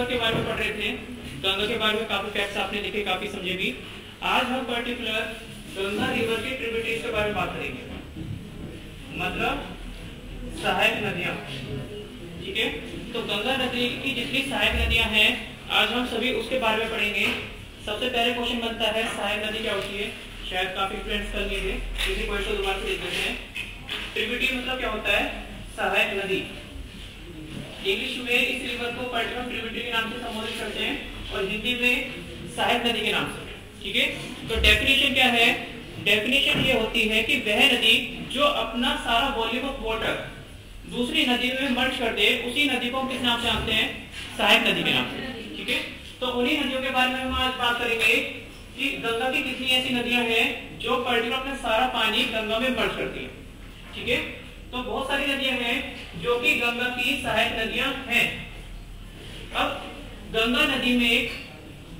River के बारे में पढ़ रहे थे, गंगा के बारे में काफी फैक्ट्स आपने देखे, काफी समझे भी। आज हम पर्टिकुलर गंगा रिवर के ट्रिब्यूटरीज के बारे में बात करेंगे, मतलब सहायक नदियां। ठीक है, तो गंगा नदी की जितनी सहायक नदियां हैं आज हम सभी उसके बारे में पढ़ेंगे। सबसे पहले क्वेश्चन बनता है सहायक नदी क्या होती है, शायद काफी स्टूडेंट्स कर लिए थे, इसी क्वेश्चन को दोबारा से देख लेते हैं। ट्रिब्यूटरी मतलब क्या होता है, सहायक नदी। इंग्लिश में इस रिवर को पर्टिकुलर ट्रिब्यूटरी के नाम से संबोधित करते हैं और हिंदी में सहायक नदी के नाम से। ठीक है, तो डेफिनेशन क्या है, डेफिनेशन ये होती है कि वह नदी जो अपना सारा वॉल्यूम ऑफ वाटर दूसरी नदी में मर्ज कर दे, उसी नदी को हम किस नाम से जानते हैं, सहायक नदी के नाम से। ठीक है, तो उन्हीं नदियों के बारे में हम आज बात करेंगे कि गंगा की कितनी ऐसी नदियां हैं जो पर्टिकुलर अपना सारा पानी गंगा में मर्ज करती है। ठीक है, तो बहुत सारी नदियां हैं जो कि गंगा की सहायक नदियां हैं। अब गंगा नदी में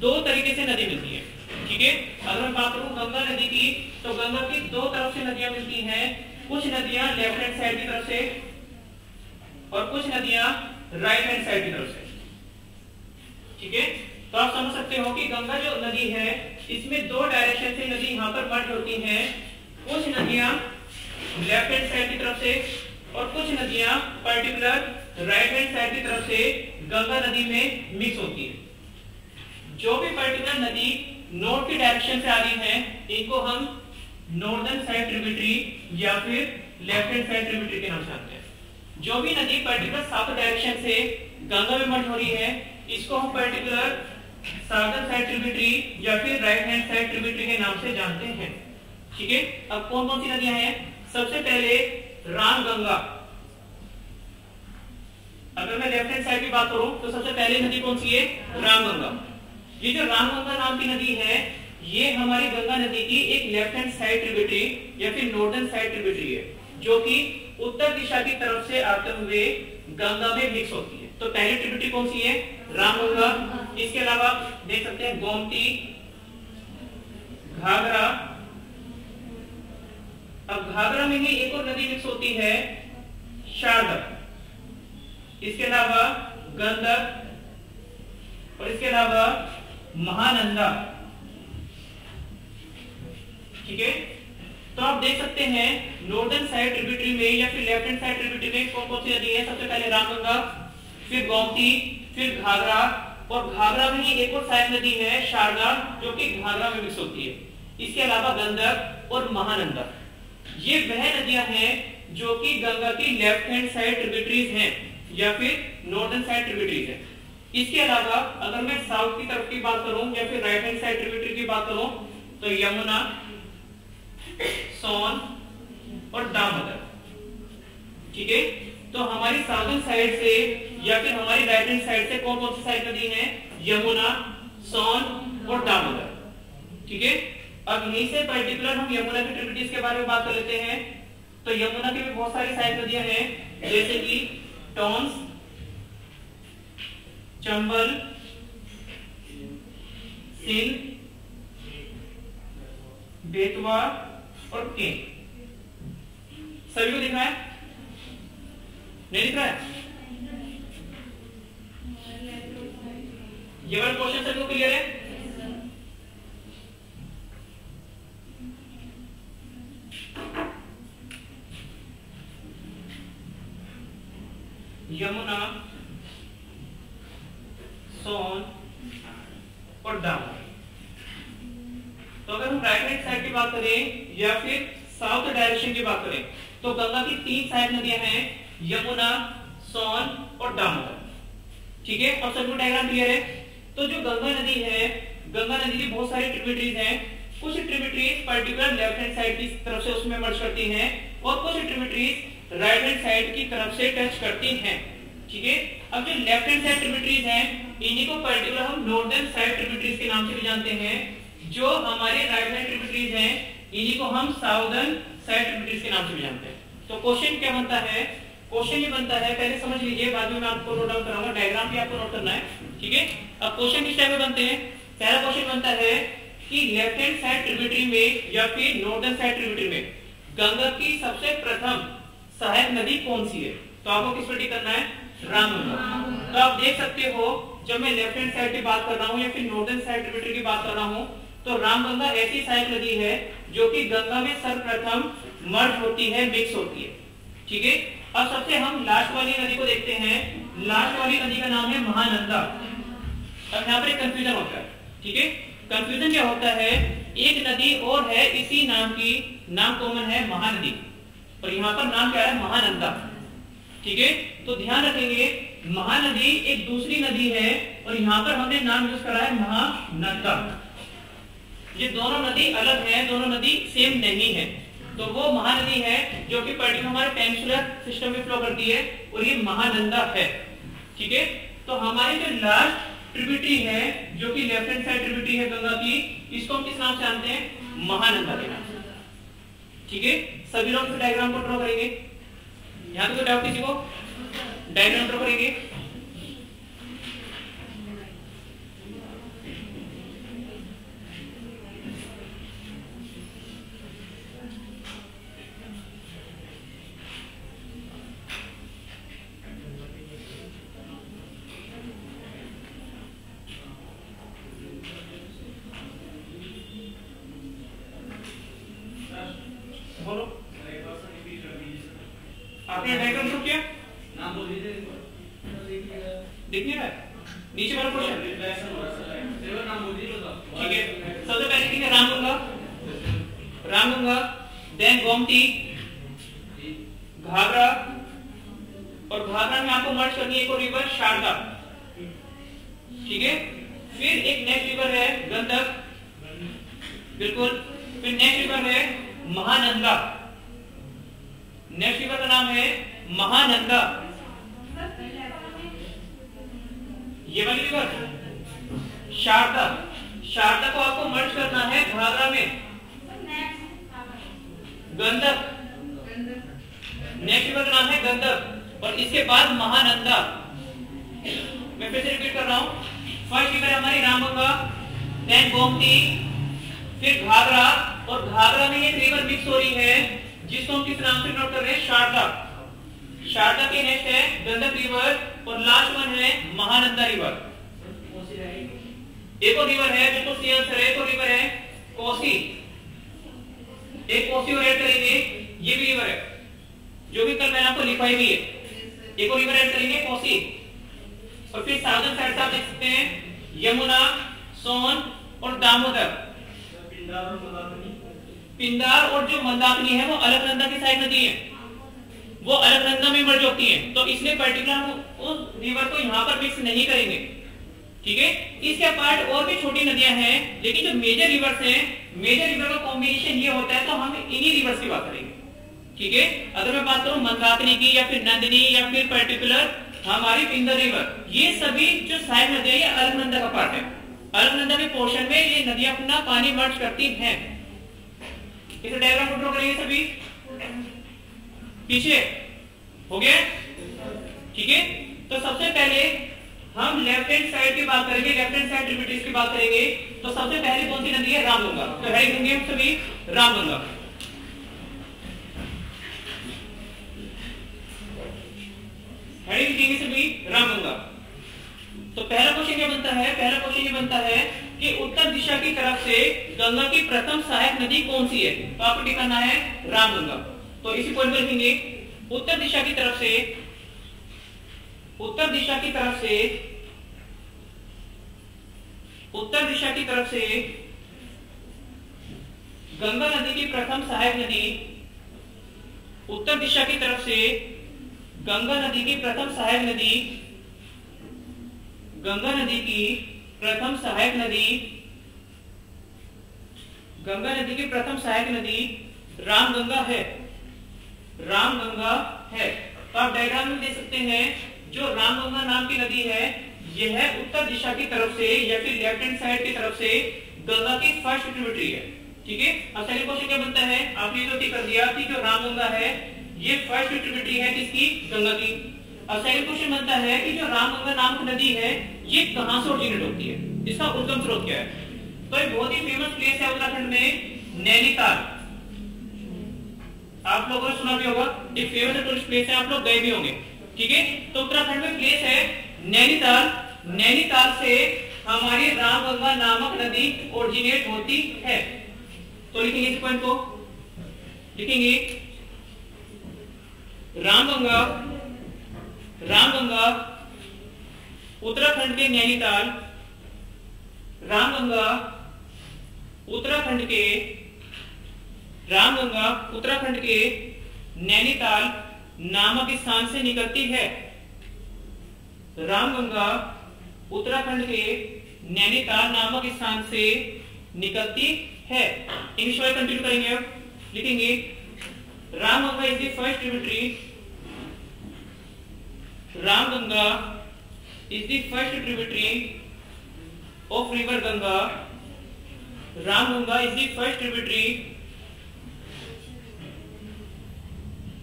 दो तरीके से नदी मिलती है। ठीक है, अगर मैं बात करूं गंगा नदी की, तो गंगा की दो तरफ से नदियां मिलती हैं। कुछ नदियां लेफ्ट हैंड साइड की तरफ से और कुछ नदियां राइट हैंड साइड की तरफ से। ठीक है, तो आप समझ सकते हो कि गंगा जो नदी है इसमें दो डायरेक्शन से नदी यहाँ पर मर्ज होती हैं। कुछ नदियां लेफ्ट हैंड साइड की तरफ से और कुछ नदियां पर्टिकुलर राइट हैंड साइड की तरफ से गंगा नदी में मिक्स होती है। जो भी पर्टिकुलर नदी नॉर्थ की डायरेक्शन से आ रही है इनको हम नॉर्दर्न साइड ट्रिब्यूटरी या फिर लेफ्ट हैंड साइड ट्रिब्यूटरी के नाम से जानते हैं। जो भी नदी पर्टिकुलर साउथ डायरेक्शन से गंगा में मर्ज हो रही है इसको हम पर्टिकुलर साउदर्न साइड ट्रिब्यूटरी या फिर राइट हैंड साइड ट्रिब्यूटरी के नाम से जानते हैं। ठीक है, अब कौन कौन सी नदियां हैं, सबसे पहले रामगंगा। अगर मैं लेफ्ट हैंड साइड की बात करूं तो सबसे पहले नदी कौन सी है, रामगंगा। ये जो रामगंगा नाम की नदी है ये हमारी गंगा नदी की एक लेफ्ट हैंड साइड ट्रिब्यूटरी या फिर नॉर्दर्न साइड ट्रिब्यूटरी है जो कि उत्तर दिशा की तरफ से आते हुए गंगा में मिक्स होती है। तो पहली ट्रिब्यूटरी कौन सी है, रामगंगा। इसके अलावा देख सकते हैं गोमती, घाघरा। अब घाघरा में ही एक और नदी मिक्स होती है, शारदा। इसके अलावा गंडक और इसके अलावा महानंदा। ठीक है, तो आप देख सकते हैं नॉर्दर्न साइड ट्रिब्यूटरी में या फिर लेफ्ट हैंड साइड ट्रिब्यूटरी में कौन कौन सी नदी है, सबसे पहले रामगंगा, फिर गोमती, फिर घाघरा और घाघरा में ही एक और सहायक नदी है शारदा जो कि घाघरा में मिक्स होती है। इसके अलावा गंडक और महानंदा। ये वह नदियां हैं जो कि गंगा की लेफ्ट हैंड साइड ट्रिब्यूटरीज हैं या फिर नॉर्दर्न साइड ट्रिब्यूटरीज हैं। इसके अलावा अगर मैं साउथ की तरफ की बात करूं या फिर राइट हैंड साइड ट्रिब्यूटरी की बात करूं तो यमुना, सोन और दामोदर। ठीक है, तो हमारी साउदर्न साइड से या फिर हमारी राइट हैंड साइड से कौन कौन सी साइड नदी है, यमुना, सोन और दामोदर। ठीक है, अब यहीं से पर्टिकुलर हम यमुना की ट्रिब्यूटरीज के बारे में बात कर लेते हैं। तो यमुना की भी बहुत सारी सहायक नदियां हैं जैसे कि टॉन्स, चंबल, सिंध, बेतवा और केन। सभी को दिख रहा है, नहीं दिख रहा है? ये वाला क्वेश्चन सभी को क्लियर है? यमुना, सोन और दामोदर। तो अगर हम राइट हैंड साइड की बात करें या फिर साउथ डायरेक्शन की बात करें तो गंगा की तीन सहायक नदियां हैं, यमुना, सोन और दामोदर। ठीक है, अब सबको डायग्राम क्लियर है? तो जो गंगा नदी है, गंगा नदी की बहुत सारी ट्रिब्यूटरीज हैं। कुछ tributaries particular left hand side की तरफ से उसमें मर्ज करती हैं और कुछ ट्रिब्यूटरीज राइट हैंड साइड की तरफ से टच करती हैं। ठीक है, अब जो लेफ्ट हैंड साइड ट्रिब्यूटरीज हैं इन्हीं को पर्टिकुलर हम नॉर्दर्न साइड ट्रिब्यूटरीज के नाम से भी जानते हैं। जो हमारे राइट हैंड ट्रिब्यूटरीज हैं इन्हीं को हम साउदर्न साइड ट्रिब्यूटरीज के नाम से भी जानते हैं। तो क्वेश्चन क्या बनता है, क्वेश्चन ये बनता है, पहले समझ लीजिए बाद में मैं आपको नोट डाउन कराऊंगा, डायग्राम भी आपको नोट करना है। ठीक है, अब क्वेश्चन किस टाइप में बनते हैं, पहला क्वेश्चन बनता है कि लेफ्ट हैंड साइड ट्रिब्यूटरी में या फिर नॉर्दर्न साइड ट्रिब्यूटरी में गंगा की सबसे प्रथम सहायक नदी कौन सी है। तो आपको किस पर टिक करना है, रामगंगा। तो आप देख सकते हो जब मैं लेफ्ट हैंड साइड की बात कर रहा हूँ या फिर नॉर्दर्न साइड ट्रिब्यूटरी की बात कर रहा हूँ, तो रामगंगा ऐसी सहायक नदी है जो कि गंगा में सर्वप्रथम मर्ज होती है, मिक्स होती है। ठीक है, अब सबसे हम लास्ट वाली नदी को देखते हैं। लास्ट वाली नदी का नाम है महानंदा। अब यहाँ पर कंफ्यूजन होता है। ठीक है, कंफ्यूजन क्या होता है, एक नदी और है इसी नाम की, नाम कॉमन है महानदी, और यहाँ पर नाम क्या है, महानंदा। ठीक है, तो ध्यान रखेंगे महानदी एक दूसरी नदी है और यहाँ पर हमने नाम यूज करा है महानंदा। ये दोनों नदी अलग है, दोनों नदी सेम नहीं है। तो वो महानदी है जो कि पर्टिकुलर हमारे पेनिनसुलर सिस्टम में फ्लो करती है, और ये महानंदा है। ठीक है, तो हमारी जो लास्ट ट्रिब्यूटरी है जो कि लेफ्ट हैंड साइड ट्रिब्यूटरी है गंगा की, इसको हम किस नाम से जानते हैं, महानंदा के नाम से। ठीक है, सभी लोग डायग्राम को ड्रॉ करेंगे। यहाँ पे कोई डाउट किसी को, डायग्राम ड्रॉ करेंगे। बोलो, आपने डायग्राम ड्रॉ किया, नाम बोल दीजिए, देखिए नीचे वाला क्वेश्चन, नाम बोल दीजिए। ठीक है, सबसे पहले ठीक है रामगंगा, रामगंगा, देन गोमती, घाघरा, और घाघरा में आपको मर्ज करनी है एक और रिवर शारदा। ठीक है, फिर एक नेक्स्ट रिवर है गंडक, बिल्कुल, फिर नेक्स्ट रिवर है महानंदा, नेक्स्ट रिवर का नाम है महानंदा। ये वाली रिवर शारदा, शारदा को आपको मर्ज करना है घाघरा में, गंडक, नेक्स्ट रिवर का नाम है गंडक, और इसके बाद महानंदा। मैं फिर से रिपीट कर रहा हूं, फर्स्ट रिवर हमारी रामगंगा, देन गोमती, फिर घाघरा, और घाघरा में ये रिवर मिक्स हो रही है जिसको हम किस नाम से नोट कर रहे हैं, शारदा। शारदा के नेक्स्ट है गंडक रिवर, और लास्ट वन है महानंदा रिवर। एक और रिवर है जो तो सी आंसर है, एक और रिवर है कोसी, एक कोसी और ऐड करेंगे, ये भी रिवर है जो कि कल मैंने आपको लिखवाई भी है, एक और रिवर ऐड करेंगे कोसी। और फिर साउदर्न साइड से आप देख सकते हैं यमुना, सोन और दामोदर। पिंदार और जो मंदाकिनी है वो अलकनंदा की सहायक नदी है, वो अलकनंदा में मर्ज होती है, तो इसलिए पर्टिकुलर हम उस रिवर को यहाँ पर मिक्स नहीं करेंगे। ठीक है, इसके अपार्ट और भी छोटी नदियां हैं, लेकिन जो मेजर रिवर्स हैं, मेजर रिवर का कॉम्बिनेशन ये होता है, तो हम इन्हीं रिवर्स की बात करेंगे। ठीक है, अगर मैं बात करूं मंदाकिनी की या फिर नंदिनी या फिर पर्टिकुलर हमारी पिंदर रिवर, ये सभी जो सहायक नदियां ये अलकनंदा का पार्ट है। अलकनंदा के पोर्शन में ये नदियां अपना पानी मर्ज करती हैं। इसे डायग्राम को ड्रॉ करेंगे सभी, पीछे हो गया। ठीक है, तो सबसे पहले हम लेफ्ट हैंड साइड की बात करेंगे, लेफ्ट हैंड साइड ट्रिब्यूटरीज की बात करेंगे। तो सबसे पहले कौन सी नदी है, रामगंगा। तो हेडिंग देंगे हम सभी रामगंगा। हेडिंग देंगे सभी रामगंगा। तो पहला क्वेश्चन क्या बनता है, पहला क्वेश्चन ये बनता है कि उत्तर दिशा की तरफ से गंगा की प्रथम सहायक नदी कौन सी है, तो आपको ठिकाना है रामगंगा। तो इसी पॉइंट पर लिखेंगे उत्तर दिशा की तरफ से, उत्तर दिशा की तरफ से, उत्तर दिशा की तरफ से गंगा नदी की प्रथम सहायक नदी, उत्तर दिशा की तरफ से गंगा नदी की प्रथम सहायक नदी, गंगा नदी की प्रथम सहायक नदी, गंगा नदी की प्रथम सहायक नदी रामगंगा है, रामगंगा है। तो आप डायग्राम में देख सकते हैं जो रामगंगा नाम की नदी है यह उत्तर दिशा की तरफ से या फिर लेफ्ट हैंड साइड की तरफ से गंगा की फर्स्ट ट्रिब्यूटरी है। ठीक है, अब सेकंड क्वेश्चन क्या बनता है, आपने जो टिक कर दिया कि जो रामगंगा है ये फर्स्ट ट्रिब्यूटरी है किसकी, गंगा की। अब सेकंड क्वेश्चन बनता है कि जो रामगंगा नामक नदी है ये कहां से ओरिजिनेट होती है, इसका उद्गम स्रोत क्या है। तो एक बहुत ही फेमस प्लेस है उत्तराखंड में, नैनीताल। आप लोगों ने सुना भी होगा, एक फेमस टूरिस्ट प्लेस है, आप लोग गए भी होंगे। ठीक है। तो उत्तराखंड में प्लेस है नैनीताल। नैनीताल से हमारी रामगंगा नामक नदी ओरिजिनेट होती है। तो लिखेंगे इस पॉइंट को, लिखेंगे रामगंगा, रामगंगा उत्तराखंड के नैनीताल, रामगंगा उत्तराखंड के, रामगंगा उत्तराखंड के नैनीताल नामक स्थान से निकलती है। रामगंगा उत्तराखंड के नैनीताल नामक स्थान से निकलती है। इंग्लिश वाले कंटिन्यू करेंगे। अब लिखेंगे Ramganga is the first tributary, Ramganga is the first tributary of river Ganga. Ramganga is the first tributary.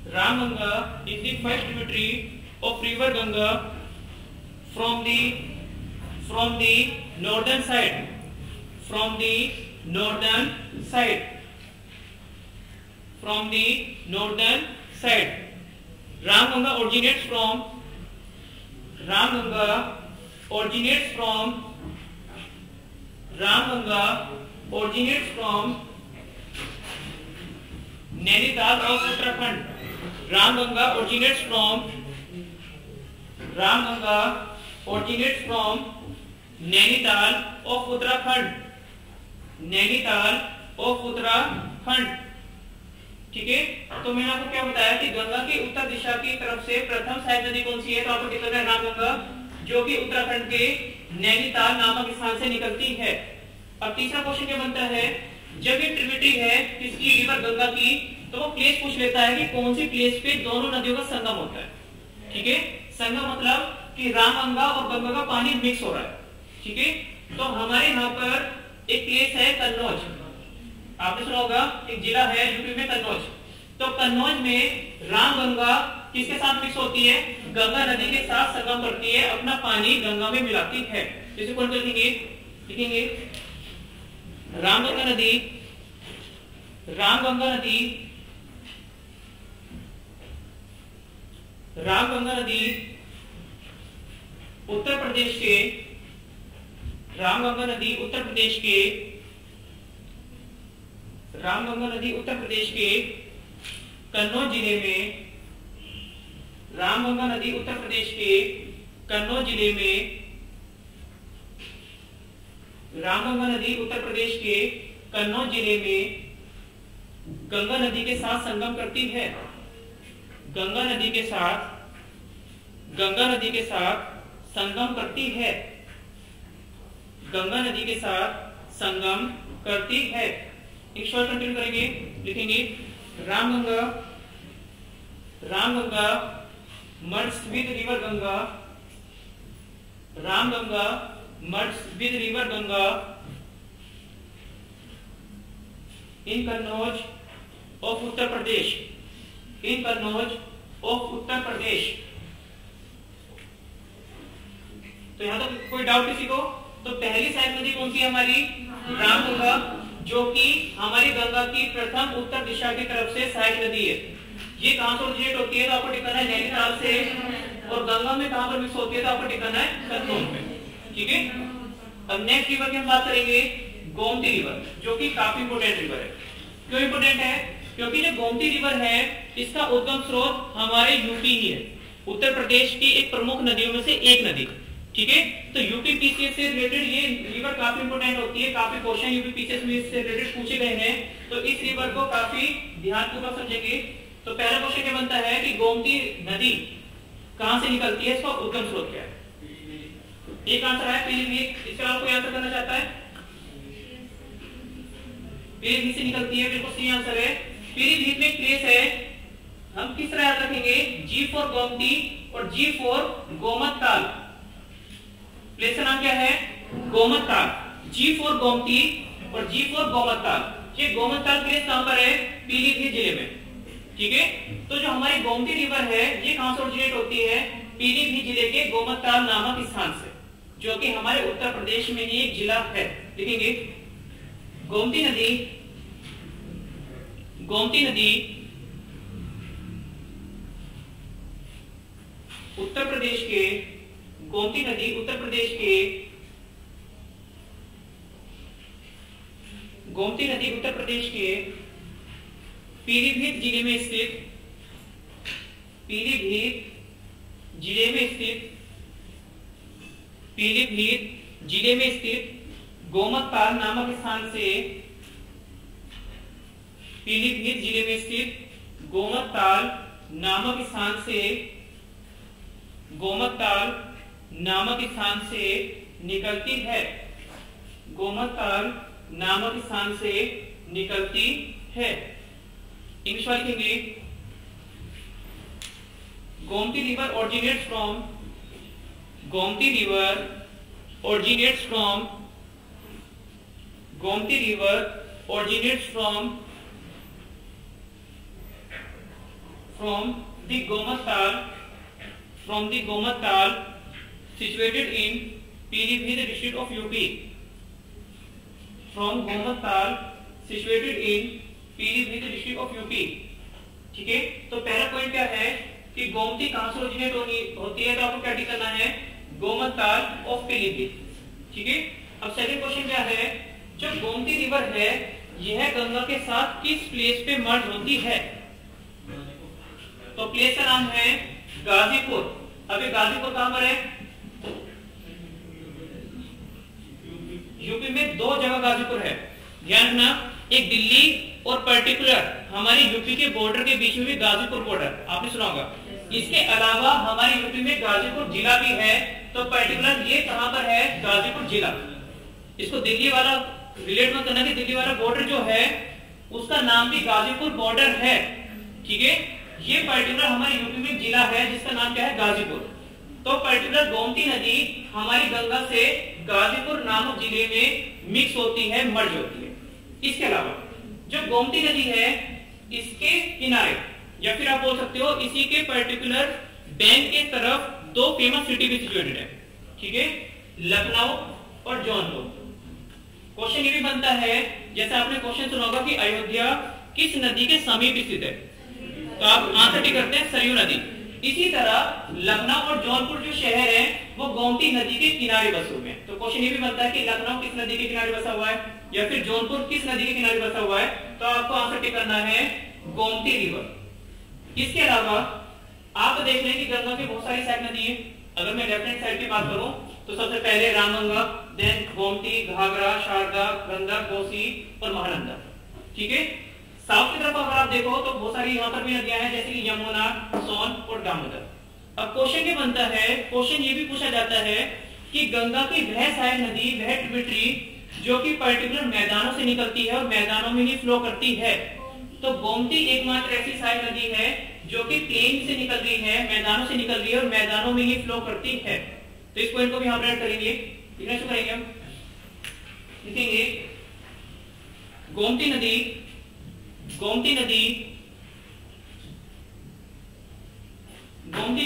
Ramganga is the first tributary of river Ganga from the northern side. From the northern side. From the northern side. Ramganga originates from, Ramganga originates from, Ramganga originates from Nainital of Uttarakhand. Ramganga originates from, Ramganga originates from Nainital of Uttarakhand. Nainital of Uttarakhand. ठीक है। तो मैंने आपको क्या बताया कि गंगा की उत्तर दिशा की तरफ से प्रथम सहायक नदी कौन सी है, तो आपको दिक्कत है रामगंगा, जो कि उत्तराखंड के नैनीताल नामक स्थान से निकलती है। अब तीसरा क्वेश्चन क्या बनता है, जब ये ट्रिब्यूटरी है किसकी, रिवर गंगा की, तो वो प्लेस पूछ लेता है कि कौन सी प्लेस पे दोनों नदियों का संगम होता है। ठीक है, संगम मतलब कि रामगंगा और गंगा का पानी मिक्स हो रहा है। ठीक है, तो हमारे यहाँ पर एक प्लेस है कन्नौज, आपने सुना होगा, एक जिला है यूपी में कन्नौज। तो कन्नौज में रामगंगा किसके साथ मिक्स होती है, गंगा नदी के साथ संगम करती है, अपना पानी गंगा में मिलाती है। इसे कौन लिखेंगे, लिखेंगे रामगंगा नदी, रामगंगा नदी, रामगंगा नदी उत्तर प्रदेश के, रामगंगा नदी उत्तर प्रदेश के, रामगंगा नदी उत्तर प्रदेश के कन्नौज जिले में, रामगंगा नदी उत्तर प्रदेश के कन्नौज जिले में, रामगंगा नदी उत्तर प्रदेश के कन्नौज जिले में गंगा नदी के साथ संगम करती है। गंगा नदी के साथ, गंगा नदी के साथ संगम करती है, गंगा नदी के साथ संगम करती है। एक शॉर्ट कंटिन्यू करेंगे, लिखेंगे Ramganga, Ramganga merges with river Ganga, Ramganga merges with river Ganga in Kannauj of Uttar Pradesh, in Kannauj of Uttar Pradesh। तो यहाँ तक कोई डाउट किसी को? तो पहली सहायक नदी कौन सी है हमारी, रामगंगा, जो कि हमारी गंगा की प्रथम उत्तर दिशा की तरफ से सहायक नदी है। ये कहां से ओरिजिनेट होती है, तो आपको ठिकाना है नैनीताल से, और गंगा में कहां पर मिक्स होती है, तो आपको ठिकाना है कन्नौज में। ठीक है, अब नेक्स्ट रिवर की हम बात करेंगे, गोमती रिवर, जो कि काफी इंपोर्टेंट रिवर है। क्यों इंपोर्टेंट है, क्योंकि जो गोमती रिवर है इसका उद्गम स्रोत हमारे यूपी ही है, उत्तर प्रदेश की एक प्रमुख नदियों में से एक नदी। ठीक है, तो यूपी पीसीएस से रिलेटेड ये रिवर काफी इंपोर्टेंट होती है, काफी क्वेश्चन यूपी पीसीएस में इससे रिलेटेड पूछे गए हैं, तो इस रिवर को काफी ध्यानपूर्वक समझेंगे। तो पहला क्वेश्चन क्या बनता है कि गोमती नदी कहां से निकलती है, इसका उद्गम स्रोत क्या है। एक आंसर है पीलीभीत, इसका आपको आंसर करना चाहता है, पीलीभीत से निकलती है, बिल्कुल सही आंसर है। पीलीभीत में प्लेस है, हम किस तरह याद रखेंगे, जी फॉर गोमती और जी फॉर गोमतताल। प्लेस का नाम क्या है, गोमतताल, जी फॉर गोमती और जी फॉर गोमतताल। ये गोमतताल प्लेस कहां पर है, पीलीभीत जिले में। ठीक है, तो जो हमारी गोमती रिवर है ये कहां से ओरिजिनेट होती है, पीलीभीत जिले के गोमतताल नामक स्थान से, जो कि हमारे उत्तर प्रदेश में ही एक जिला है। लिखेंगे गोमती नदी, गोमती नदी उत्तर प्रदेश के गोमती नदी उत्तर प्रदेश के गोमती नदी उत्तर प्रदेश के पीलीभीत जिले में स्थित पीलीभीत जिले में स्थित गोमतताल नामक स्थान से पीलीभीत जिले में स्थित गोमतताल नामक स्थान से निकलती है। गोमतताल नामक स्थान से निकलती है। इंग्लिश वाले लिखेंगे Gomti river originates from Gomti river originates from the Gomatal situated in Pilibhit district of UP. From Gomatal situated in Pilibhit district of UP. ठीक है, तो पहला पॉइंट क्या है कि गोमती कहां से ओरिजिनेट होती है, तो आपको क्या टिक करना है, गोमतताल ऑफ पीलीभीत। ठीक है, अब सेकंड क्वेश्चन क्या है, जो गोमती रिवर है यह गंगा के साथ किस प्लेस पे मर्ज होती है? तो प्लेस का नाम है गाजीपुर। अब ये गाजीपुर कहां पर है? यूपी में दो जगह गाजीपुर है, ध्यान रखना, एक दिल्ली और पर्टिकुलर हमारी यूपी के बॉर्डर के बीच में भी गाजीपुर बॉर्डर आपने सुना होगा। इसके अलावा हमारी यूपी में गाजीपुर जिला भी है, तो पर्टिकुलर ये कहां पर है, गाजीपुर जिला। इसको दिल्ली वाला रिलेट मत करना कि दिल्ली वाला बॉर्डर जो है उसका नाम भी गाजीपुर बॉर्डर है। ठीक है, ये पर्टिकुलर हमारी यूपी में जिला है जिसका नाम क्या है, गाजीपुर। तो पर्टिकुलर गोमती नदी हमारी गंगा से गाजीपुर नामक जिले में मिक्स होती है, मर्ज होती है। इसके अलावा जो गोमती नदी है इसके किनारे या फिर आप बोल सकते हो इसी के पर्टिकुलर बैंक के तरफ दो फेमस सिटी भी सिचुएटेड है। ठीक है, लखनऊ और जौनपुर। क्वेश्चन ये भी बनता है, जैसे आपने क्वेश्चन सुना होगा कि अयोध्या किस नदी के समीप स्थित है, तो आप आंसर टिक करते हैं सरयू नदी। इसी तरह लखनऊ और जौनपुर जो शहर है वो गोमती नदी के किनारे बसे हुए हैं। तो क्वेश्चन ये भी बनता है कि लखनऊ किस नदी के किनारे बसा हुआ है या फिर जौनपुर किस नदी के किनारे बसा हुआ है, तो आपको आंसर टिक करना है गोमती रिवर। इसके अलावा आप देख लें कि गंगा की बहुत सारी साइड नदी है। अगर मैं लेफ्ट हैंड साइड की बात करूं तो सबसे पहले रामगंगा, देन गोमती, घाघरा, शारदा, गंगा, कोसी और महानंदा। ठीक है, साउथ की तरफ अगर आप देखो तो बहुत सारी यहाँ पर भी नदियां हैं, जैसे कि यमुना, सोन और दामोदर। अब क्वेश्चन ये बनता है, क्वेश्चन ये भी पूछा जाता है कि गंगा की वह सहायक नदी, वह ट्रिब्यूटरी जो कि पर्टिकुलर मैदानों से निकलती है और मैदानों में ही फ्लो करती है, तो गोमती एकमात्र ऐसी सहायक नदी है जो कि प्लेन से निकल रही है, मैदानों से निकल रही है और मैदानों में ही फ्लो करती है। तो इस पॉइंट को भी हम ऐड करेंगे, करेंगे हम लिखेंगे गोमती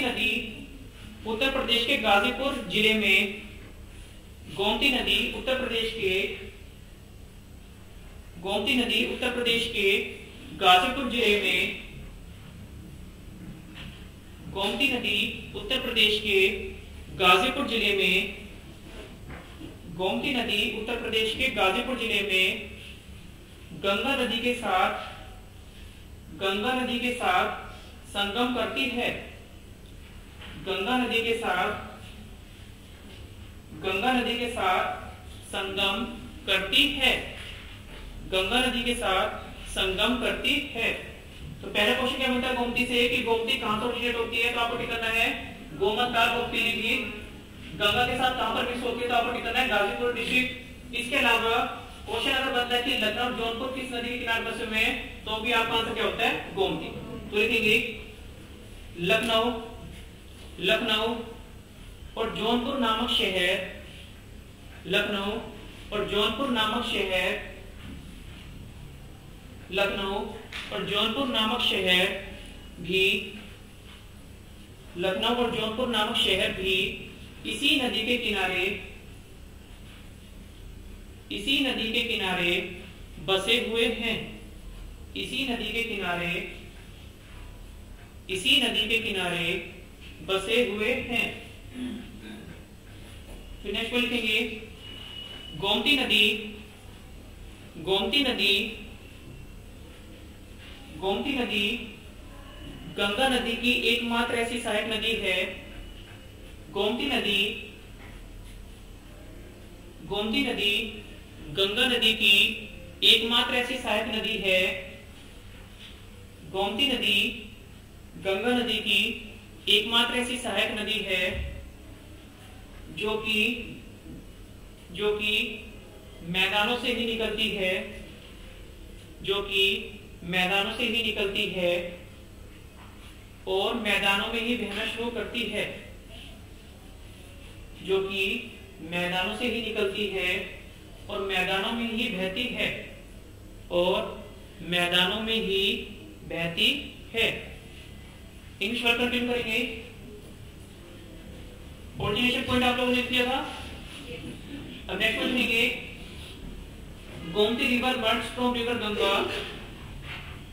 नदी उत्तर प्रदेश के गाजीपुर जिले में, गोमती नदी उत्तर प्रदेश के गाजीपुर जिले में, गोमती नदी उत्तर प्रदेश के गाजीपुर जिले में, गोमती नदी उत्तर प्रदेश के गाजीपुर जिले में गंगा नदी के साथ संगम करती है। गंगा नदी के साथ संगम करती है। गंगा नदी के साथ संगम करती है। तो पहला क्वेश्चन क्या बनता है गोमती से कि गोमती कहां से ओरिजिनेट होती है, तो आपको टिक करना है गोमतताल और पीलीभीत। गंगा के साथ कहां पर मिक्स होती है, तो आपको टिक करना है गाजीपुर डिस्ट्रिक्ट। इसके अलावा क्वेश्चन अगर बनता है कि लखनऊ जौनपुर किस नदी के किनारे बसे हुए हैं, तो भी आपका आंसर क्या होता है, गोमती। तो लिखेंगे लखनऊ और जौनपुर नामक शहर, लखनऊ और जौनपुर नामक शहर भी इसी नदी के किनारे बसे हुए हैं। इसी नदी के किनारे बसे हुए हैं। फिर नेक्स्ट को लिखेंगे गोमती नदी, गोमती नदी, गोमती नदी गंगा नदी की एकमात्र ऐसी सहायक नदी है। गोमती नदी, गोमती नदी गंगा नदी की एकमात्र ऐसी सहायक नदी है। गोमती नदी गंगा नदी की एकमात्र ऐसी सहायक नदी है जो कि मैदानों से ही निकलती है, जो कि मैदानों से ही निकलती है और मैदानों में ही बहना शुरू करती है, जो कि मैदानों से ही निकलती है और मैदानों में ही बहती है, और मैदानों में ही बहती है। इंग्लिश वर्ड कंटिन्यू करेंगे। ओरिजिनेशन पॉइंट आप लोगों ने लिख दिया था। अब नेक्स्ट क्वेश्चन लिखेंगे Gomti river merge from river Ganga,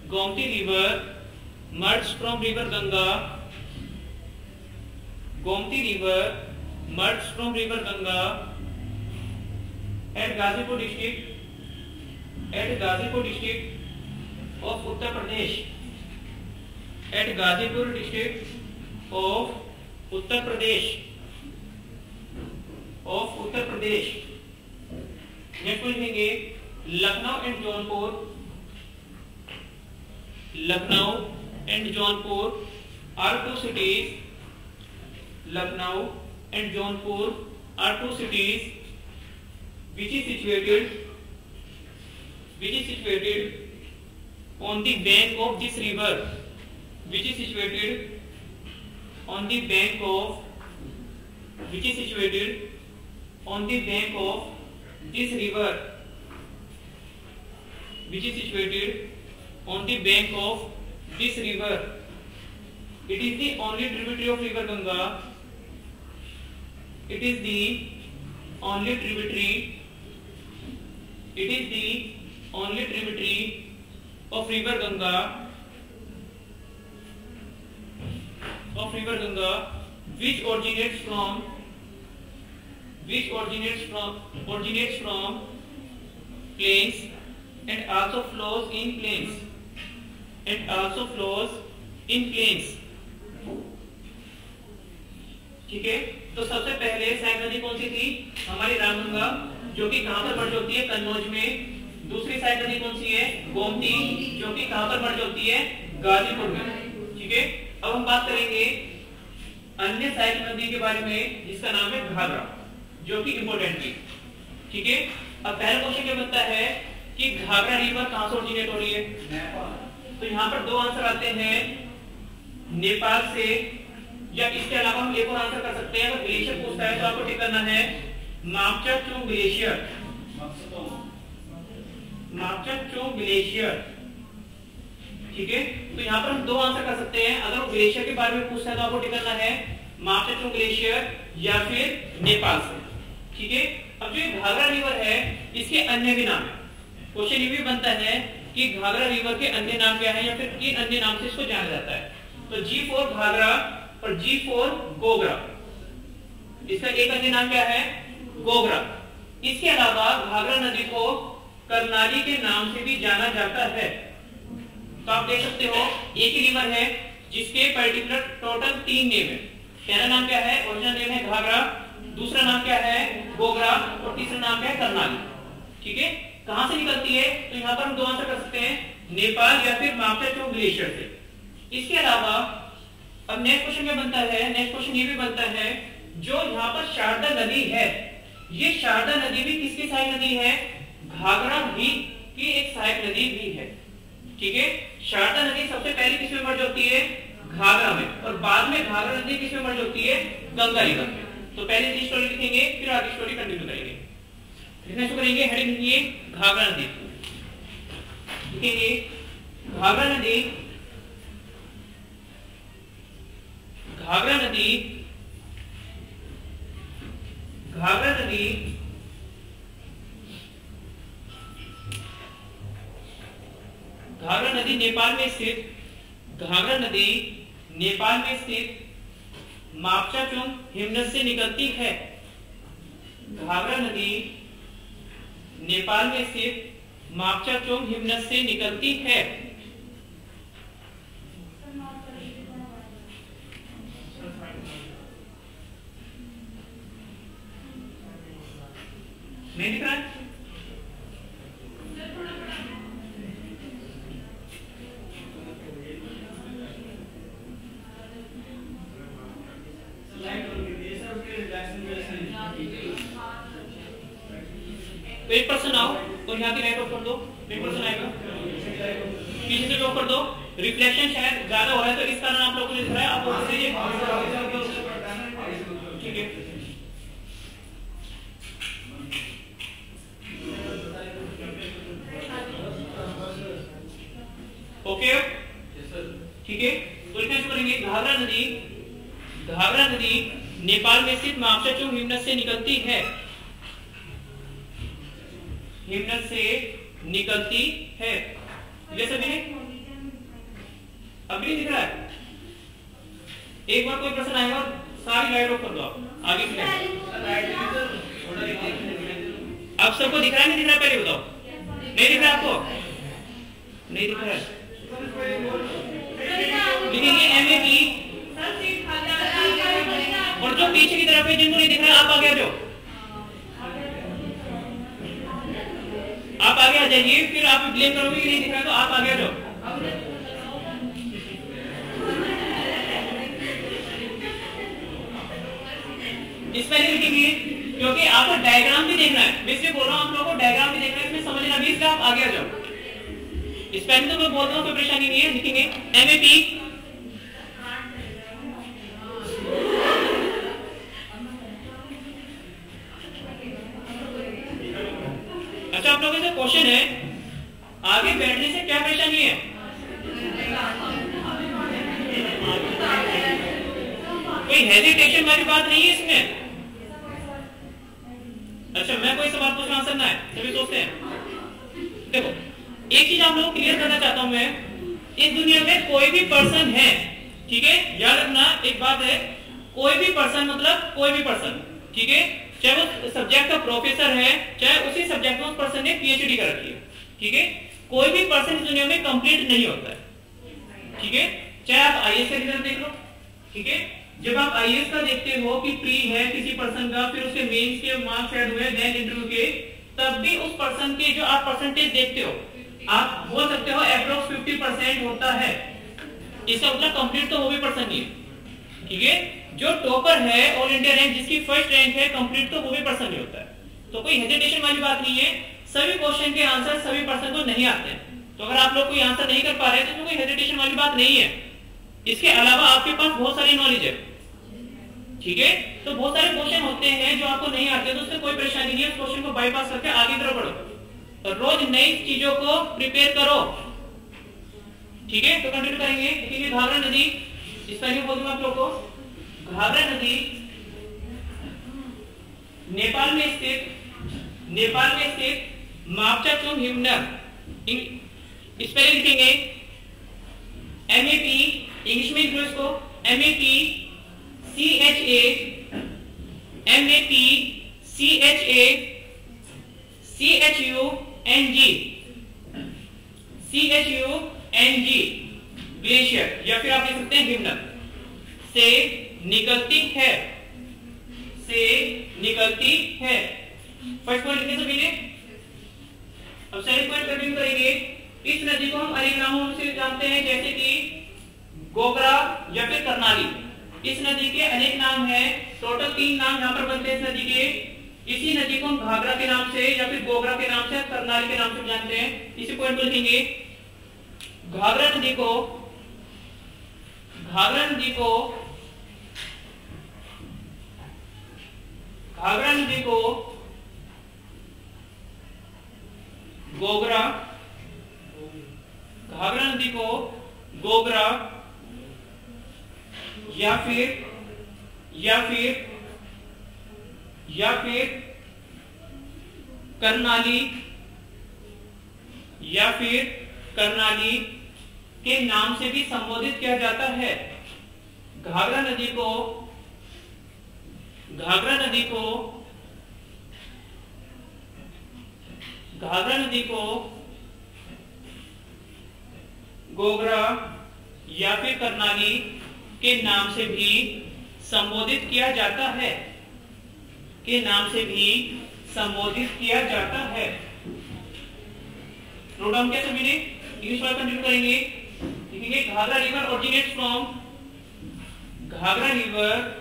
Gomti river merge from river Ganga, Gomti river merge from river Ganga at Ghazipur district, at Ghazipur district of Uttar Pradesh, at Ghazipur district of Uttar Pradesh, of Uttar Pradesh. Next लिखेंगे Lucknow and Jaunpur, Lucknow and Jaunpur are two cities, Lucknow and Jaunpur are two cities which is situated on the bank of this river, which is situated on the bank of, which is situated on the bank of this river, which is situated on the bank of this river. It is the only tributary of river Ganga. It is the only tributary, it is the only tributary of river Ganga, of river Ganga which originates from, which originates from plains and also flows in plains, and also flows in plains. ठीक है, तो सबसे पहले सहायक नदी कौन सी थी? हमारी रामगंगा, जो कि कहां पर मर्ज होती है? कन्नौज में। दूसरी सहायक नदी कौन सी है? गोमती, जो कि कहां पर मर्ज होती है? गाजीपुर में। ठीक है, अब हम बात करेंगे अन्य सहायक नदी के बारे में जिसका नाम है घाघरा, जो कि इंपोर्टेंट है। ठीक है, अब पहला क्वेश्चन क्या बनता है कि घाघरा रिवर कहां से ओरिजिनेट हो रही है? तो यहाँ पर दो आंसर आते हैं, नेपाल से, या इसके अलावा हम एक और आंसर कर सकते हैं। अगर ग्लेशियर पूछता है तो आपको टिक करना है मापचक ग्लेशियर, मापचक ग्लेशियर। ठीक है, तो यहाँ पर हम दो आंसर कर सकते हैं। अगर वो ग्लेशियर के बारे में पूछता है तो आपको टिक करना है मापचक ग्लेशियर या फिर नेपाल से। ठीक है, अब जो घाघरा रिवर है इसके अन्य भी नाम है। क्वेश्चन ये भी बनता है कि घाघरा रिवर के अन्य नाम क्या है या फिर किन अन्य नाम से इसको जाना जाता है। तो जी फॉर घाघरा और जी फॉर गोगरा, इसका एक अन्य नाम क्या है? गोगरा। इसके अलावा घाघरा नदी को करनाली के नाम से भी जाना जाता है। तो आप देख सकते हो एक ही रिवर है जिसके पर्टिकुलर टोटल 3 नेम है। पहला नाम क्या है? ओरिजिनल नेम है घाघरा, दूसरा नाम क्या है? गोगरा, और तीसरा नाम क्या है? करनाली। ठीक है, कहां से निकलती है? तो यहाँ पर हम दो आंसर कर सकते हैं, नेपाल या फिर मापचक ग्लेशियर से। इसके अलावा अब नेक्स्ट क्वेश्चन क्या बनता है? नेक्स्ट क्वेश्चन ये भी बनता है, जो यहाँ पर शारदा नदी है, ये शारदा नदी भी किसकी सहायक नदी है? घाघरा भी की एक सहायक नदी भी है। ठीक है, शारदा नदी सबसे पहले किसमें मर्ज होती है? घाघरा में, और बाद में घाघरा नदी किसमें मर्ज होती है? गंगा रिवर में। तो पहले ये स्टोरी लिखेंगे, फिर आगे स्टोरी कंटिन्यू करेंगे। लिखना शुरू करेंगे, हेडिंग लिखिए घाघरा नदी। लिखेंगे घाघरा नदी, घाघरा नदी, घाघरा नदी घाघरा नदी नेपाल में स्थित, घाघरा नदी नेपाल में स्थित मापचाचुंग हिमनद से निकलती है। घाघरा नदी नेपाल में स्थित मापचाचुंग हिमनद से निकलती है। नहीं दिख रहा है? तो एक पर्सन आओ और यहाँ की लाइट ऑफ कर दो। एक पर्सन आएगा, पीछे से ऑफ कर दो। रिफ्लेक्शन शायद ज्यादा हो रहा है तो इस कारण आप लोगों को दिख रहा है। आप लोग ठीक है, ओके ठीक है। तो लिखना शुरू करेंगे। घाघरा नदी नेपाल में स्थित मापचाचुंग हिमनद से निकलती है। हिमनद से निकलती है। जैसे भी अभी दिख रहा है। एक बार कोई प्रश्न आएगा और सारी लाइट ऑफ कर दो। आप आगे की आप सबको दिख रहा है नहीं दिख रहा? पहले बताओ। नहीं दिख रहा आपको? नहीं दिख रहा है? लिखेंगे MAP। और जो पीछे की तरफ है जिनको नहीं दिख रहा आप आगे आ जाओ। आप आगे आ जाइए। फिर आप ब्लेम करोगे कि नहीं दिख रहा तो आप आगे आ जाओ। इसमें लिखेंगे क्योंकि आपको डायग्राम भी देखना है। मैं इसलिए बोल रहा हूँ आप लोगों को डायग्राम भी देखना है, इसमें समझना भी, इसलिए आप आगे आ जाओ। इस पेन तो मैं बोल रहा हूँ कोई परेशानी नहीं है। लिखेंगे MAP। अच्छा, आप लोगों से क्वेश्चन है, आगे बैठने से क्या परेशानी है? कोई हेजिटेशन वाली बात नहीं है इसमें। अच्छा, मैं कोई सवाल पूछना आंसर ना है, सभी सोचते हैं। देखो, एक चीज आप लोगों को क्लियर करना चाहता हूं मैं, इस दुनिया में कोई भी पर्सन है, ठीक है, याद रखना एक बात है, कोई भी पर्सन मतलब कोई भी पर्सन, ठीक है, चाहे वो सब्जेक्ट का प्रोफेसर है, चाहे उसी सब्जेक्ट में उस पर्सन ने PhD कर रखी है, ठीक है, कोई भी पर्सन इस दुनिया में कंप्लीट नहीं होता है, ठीक है, चाहे आप IAS का रिजल्ट देख लो, ठीक है, जब आप IAS का देखते हो कि प्री है किसी पर्सन का, फिर उसके मेंस के मार्क्स ऐड हुए, देन इंटरव्यू के, तब भी उस पर्सन के जो आप परसेंटेज देखते हो, आप बोल सकते हो अप्रोक्स 50% होता है। इसका मतलब कंप्लीट तो वो भी पर्सन नहीं है, ठीक है, जो टॉपर है ऑल इंडिया रैंक, जिसकी फर्स्ट रैंक है, कंप्लीट तो वो भी पर्सन नहीं होता है। तो कोई हेजिटेशन वाली बात नहीं है, सभी क्वेश्चन के आंसर सभी पर्सन को नहीं आते हैं। तो अगर आप लोग कोई आंसर नहीं कर पा रहे तो कोई हेजिटेशन वाली बात नहीं है। इसके अलावा आपके पास बहुत सारी नॉलेज है, ठीक है, तो बहुत सारे क्वेश्चन होते हैं जो आपको नहीं आते, तो उससे कोई परेशानी नहीं है, उस क्वेश्चन को बाईपास करके आगे तरफ बढ़ो, तो रोज नई चीजों को प्रिपेयर करो, ठीक है। तो कंटिन्यू करेंगे। देखिए घाघरा नदी, इस पहले बोल दूंगा आप लोग को, घाघरा नदी नेपाल में स्थित मापचाचुंग हिमनद, इस पहले लिखेंगे MAP, इंग्लिश में लिखो इसको MAP CHA CHUNG ग्लेशियर, या फिर आप लिख सकते हैं हिमनद से निकलती है, फर्स्ट पॉइंट लिखे सभी ने। अब सेकंड पॉइंट कंटिन्यू करेंगे। इस नदी को हम अनेक नामों से जानते हैं, जैसे कि गोगरा या फिर करनाली। इस नदी के अनेक नाम हैं, टोटल 3 नाम यहाँ पर बनते हैं इस नदी के। इसी नदी को हम घाघरा के नाम से या फिर गोगरा के नाम से, करनाली के नाम से जानते हैं। इसी पॉइंट को लिखेंगे। घाघरा नदी को गोगरा या फिर करनाली के नाम से भी संबोधित किया जाता है। घाघरा नदी को घाघरा नदी को गोगरा या फिर करनाली के नाम से भी संबोधित किया जाता है, नोट डाउन किया सभी ने। इंग्लिश वाला कंटिन्यू करेंगे, लिखेंगे Ghaghara river originates from Ghaghara river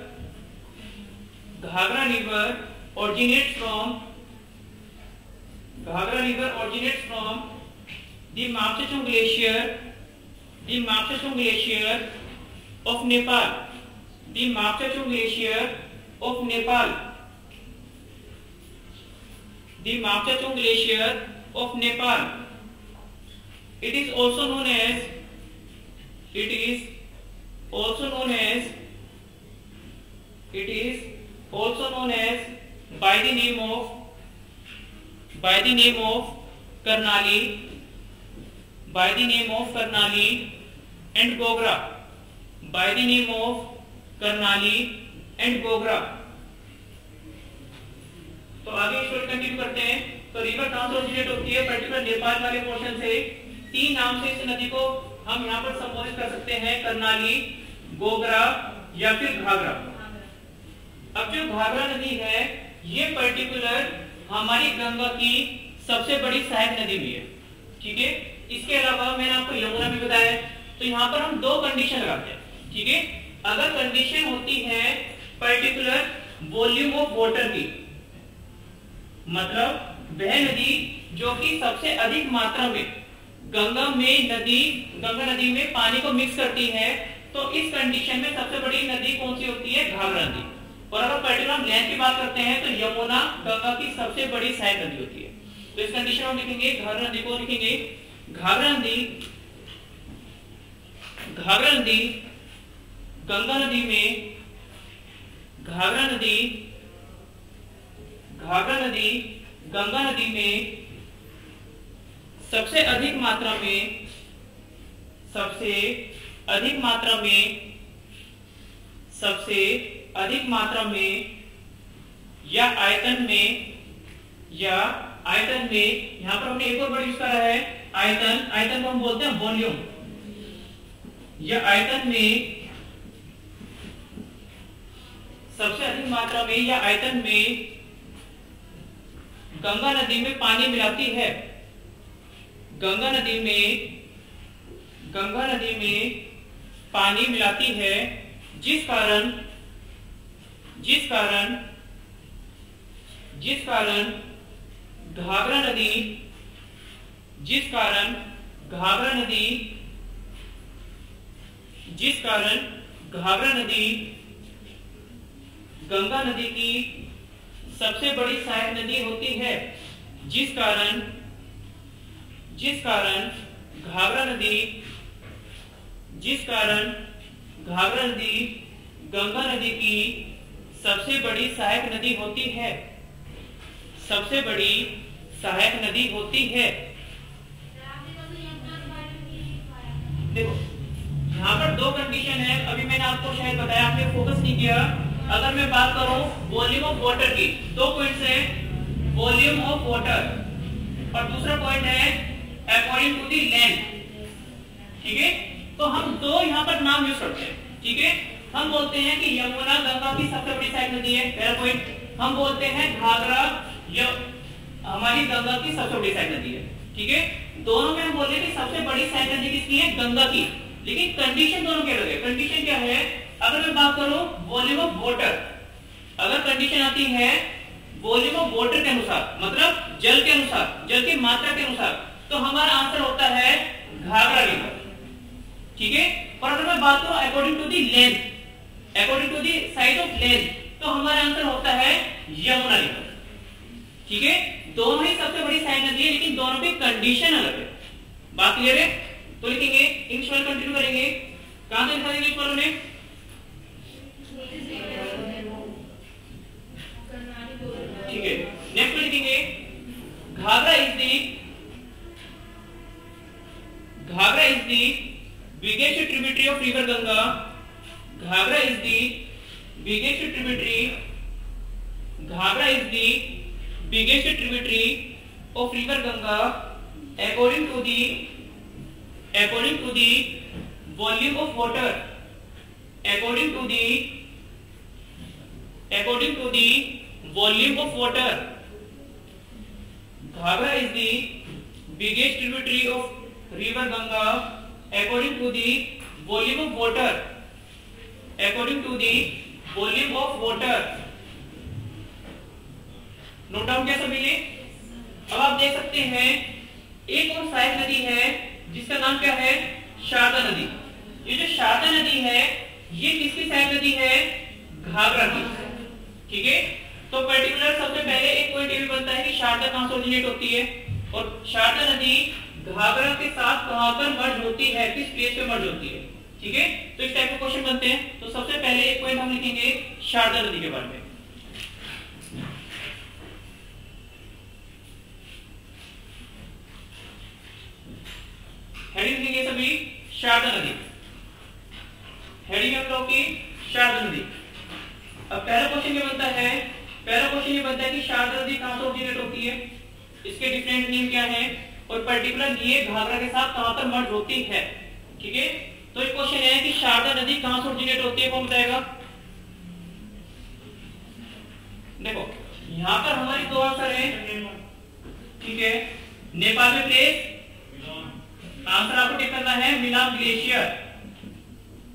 originates from the Mapsachung glacier of Nepal. It is also known as by the name of Karnali and Gogra. तो आगे स्टोरी कंटिन्यू करते हैं। तो रिवर कहां से ओरिजिनेट होती है? पर्टिकुलर नेपाल वाले पोर्शन से। 3 नाम से इस नदी को हम यहाँ पर संबोधित कर सकते हैं, करनाली, गोगरा या फिर घाघरा। अब जो घाघरा नदी है ये पर्टिकुलर हमारी गंगा की सबसे बड़ी सहायक नदी भी है, ठीक है। इसके अलावा मैंने आपको यमुना भी बताया। तो यहाँ पर हम 2 कंडीशन लगाते हैं, ठीक है। अगर कंडीशन होती है पर्टिकुलर वॉल्यूम ऑफ वाटर की, मतलब वह नदी जो कि सबसे अधिक मात्रा में गंगा नदी में पानी को मिक्स करती है, तो इस कंडीशन में सबसे बड़ी नदी कौन सी होती है? घाघरा नदी। और अगर पर्टिकुलर लेंथ की बात करते हैं तो यमुना गंगा की सबसे बड़ी सहायक नदी होती है। तो इस कंडीशन में लिखेंगे घाघरा नदी को, लिखेंगे घाघरा नदी गंगा नदी में गंगा नदी में सबसे अधिक मात्रा में या आयतन में यहाँ पर हमने एक और वर्ड यूज करा है, आयतन को हम बोलते हैं वॉल्यूम। या आयतन में सबसे अधिक मात्रा में या आयतन में गंगा नदी में पानी मिलाती है, गंगा नदी में पानी मिलाती है, जिस कारण घाघरा नदी गंगा नदी की सबसे बड़ी सहायक नदी होती है, जिस कारण घाघरा नदी गंगा नदी की सबसे बड़ी सहायक नदी होती है, देखो यहाँ पर 2 कंडीशन है। अभी मैंने आपको शायद बताया, आपने फोकस नहीं किया। अगर मैं बात करूं वॉल्यूम ऑफ वाटर की, 2 पॉइंट्स है, वॉल्यूम ऑफ वाटर और दूसरा पॉइंट है अकॉर्डिंग टू दी लेंथ, ठीक है। तो हम 2 यहाँ पर नाम यूज करते हैं, ठीक है। हम बोलते हैं कि यमुना गंगा की सबसे बड़ी सहायक नदी है, पहला पॉइंट। हम बोलते हैं घाघरा हमारी गंगा की सबसे बड़ी सहायक नदी है, ठीक है। दोनों में हम बोल रहे हैं कि सबसे बड़ी सहायक नदी किसकी है? गंगा की। लेकिन कंडीशन दोनों के अलग है। कंडीशन क्या है? अगर मैं बात करूं वॉल्यूम ऑफ वाटर, अगर कंडीशन आती है वॉल्यूम ऑफ वाटर के अनुसार, मतलब जल के अनुसार, जल की मात्रा के अनुसार, तो हमारा आंसर होता है घाघरा रिवर, ठीक है। और अगर मैं बात करूं according to the length, according to the size of length, तो हमारा आंसर होता है यमुना रिवर, ठीक है। दोनों ही सबसे बड़ी सहायक नदी है, लेकिन दोनों की कंडीशन अलग है। बात क्लियर है? तो लिखेंगे, इंग्लिश वाले कंटिन्यू करेंगे। कहां से लिखा इंग्लिश वालों ने? ठीक है। नेक्स्ट में लिखेंगे Ghaghara is the biggest tributary of river Ganga. Ghaghara is the biggest tributary Ghaghara is the biggest tributary of river Ganga according to the volume of water, according to the volume of water. Ghagra is the biggest tributary of river Ganga according to the volume of water, according to the volume of water. Note down क्या सभी ने? अब आप देख सकते हैं एक और सहायक नदी है जिसका नाम क्या है? शारदा नदी। ये जो शारदा नदी है ये किसकी सहायक नदी है? घाघरा की। ठीक है, तो पर्टिकुलर सबसे पहले एक पॉइंट ये भी बनता है कि शारदा कहां से ओरिजिनेट होती है और शारदा नदी घाघरा के साथ कहां पर मर्ज होती है, किस प्लेस पे मर्ज होती है। ठीक है, तो इस टाइप के क्वेश्चन बनते हैं। तो सबसे पहले एक पॉइंट हम लिखेंगे शारदा नदी के बारे में। हेडिंग लिखेंगे सभी शारदा नदी। हेडिंग हम लोग की शारदा नदी। अब पहला क्वेश्चन ये बनता है, कि शारदा नदी कहां से ओरिजिनेट होती है, इसके डिफरेंट नेम क्या है और पर्टिकुलर ये घाघरा के साथ कहां पर मर्ज होती है। ठीक है, तो एक क्वेश्चन है कि शारदा नदी कहां से ओरिजिनेट होती है, कौन बताएगा? देखो यहां पर हमारी दो आंसर है। ठीक है, नेपाल में प्लेस, आंसर आपको टिक करना है मिलाम ग्लेशियर।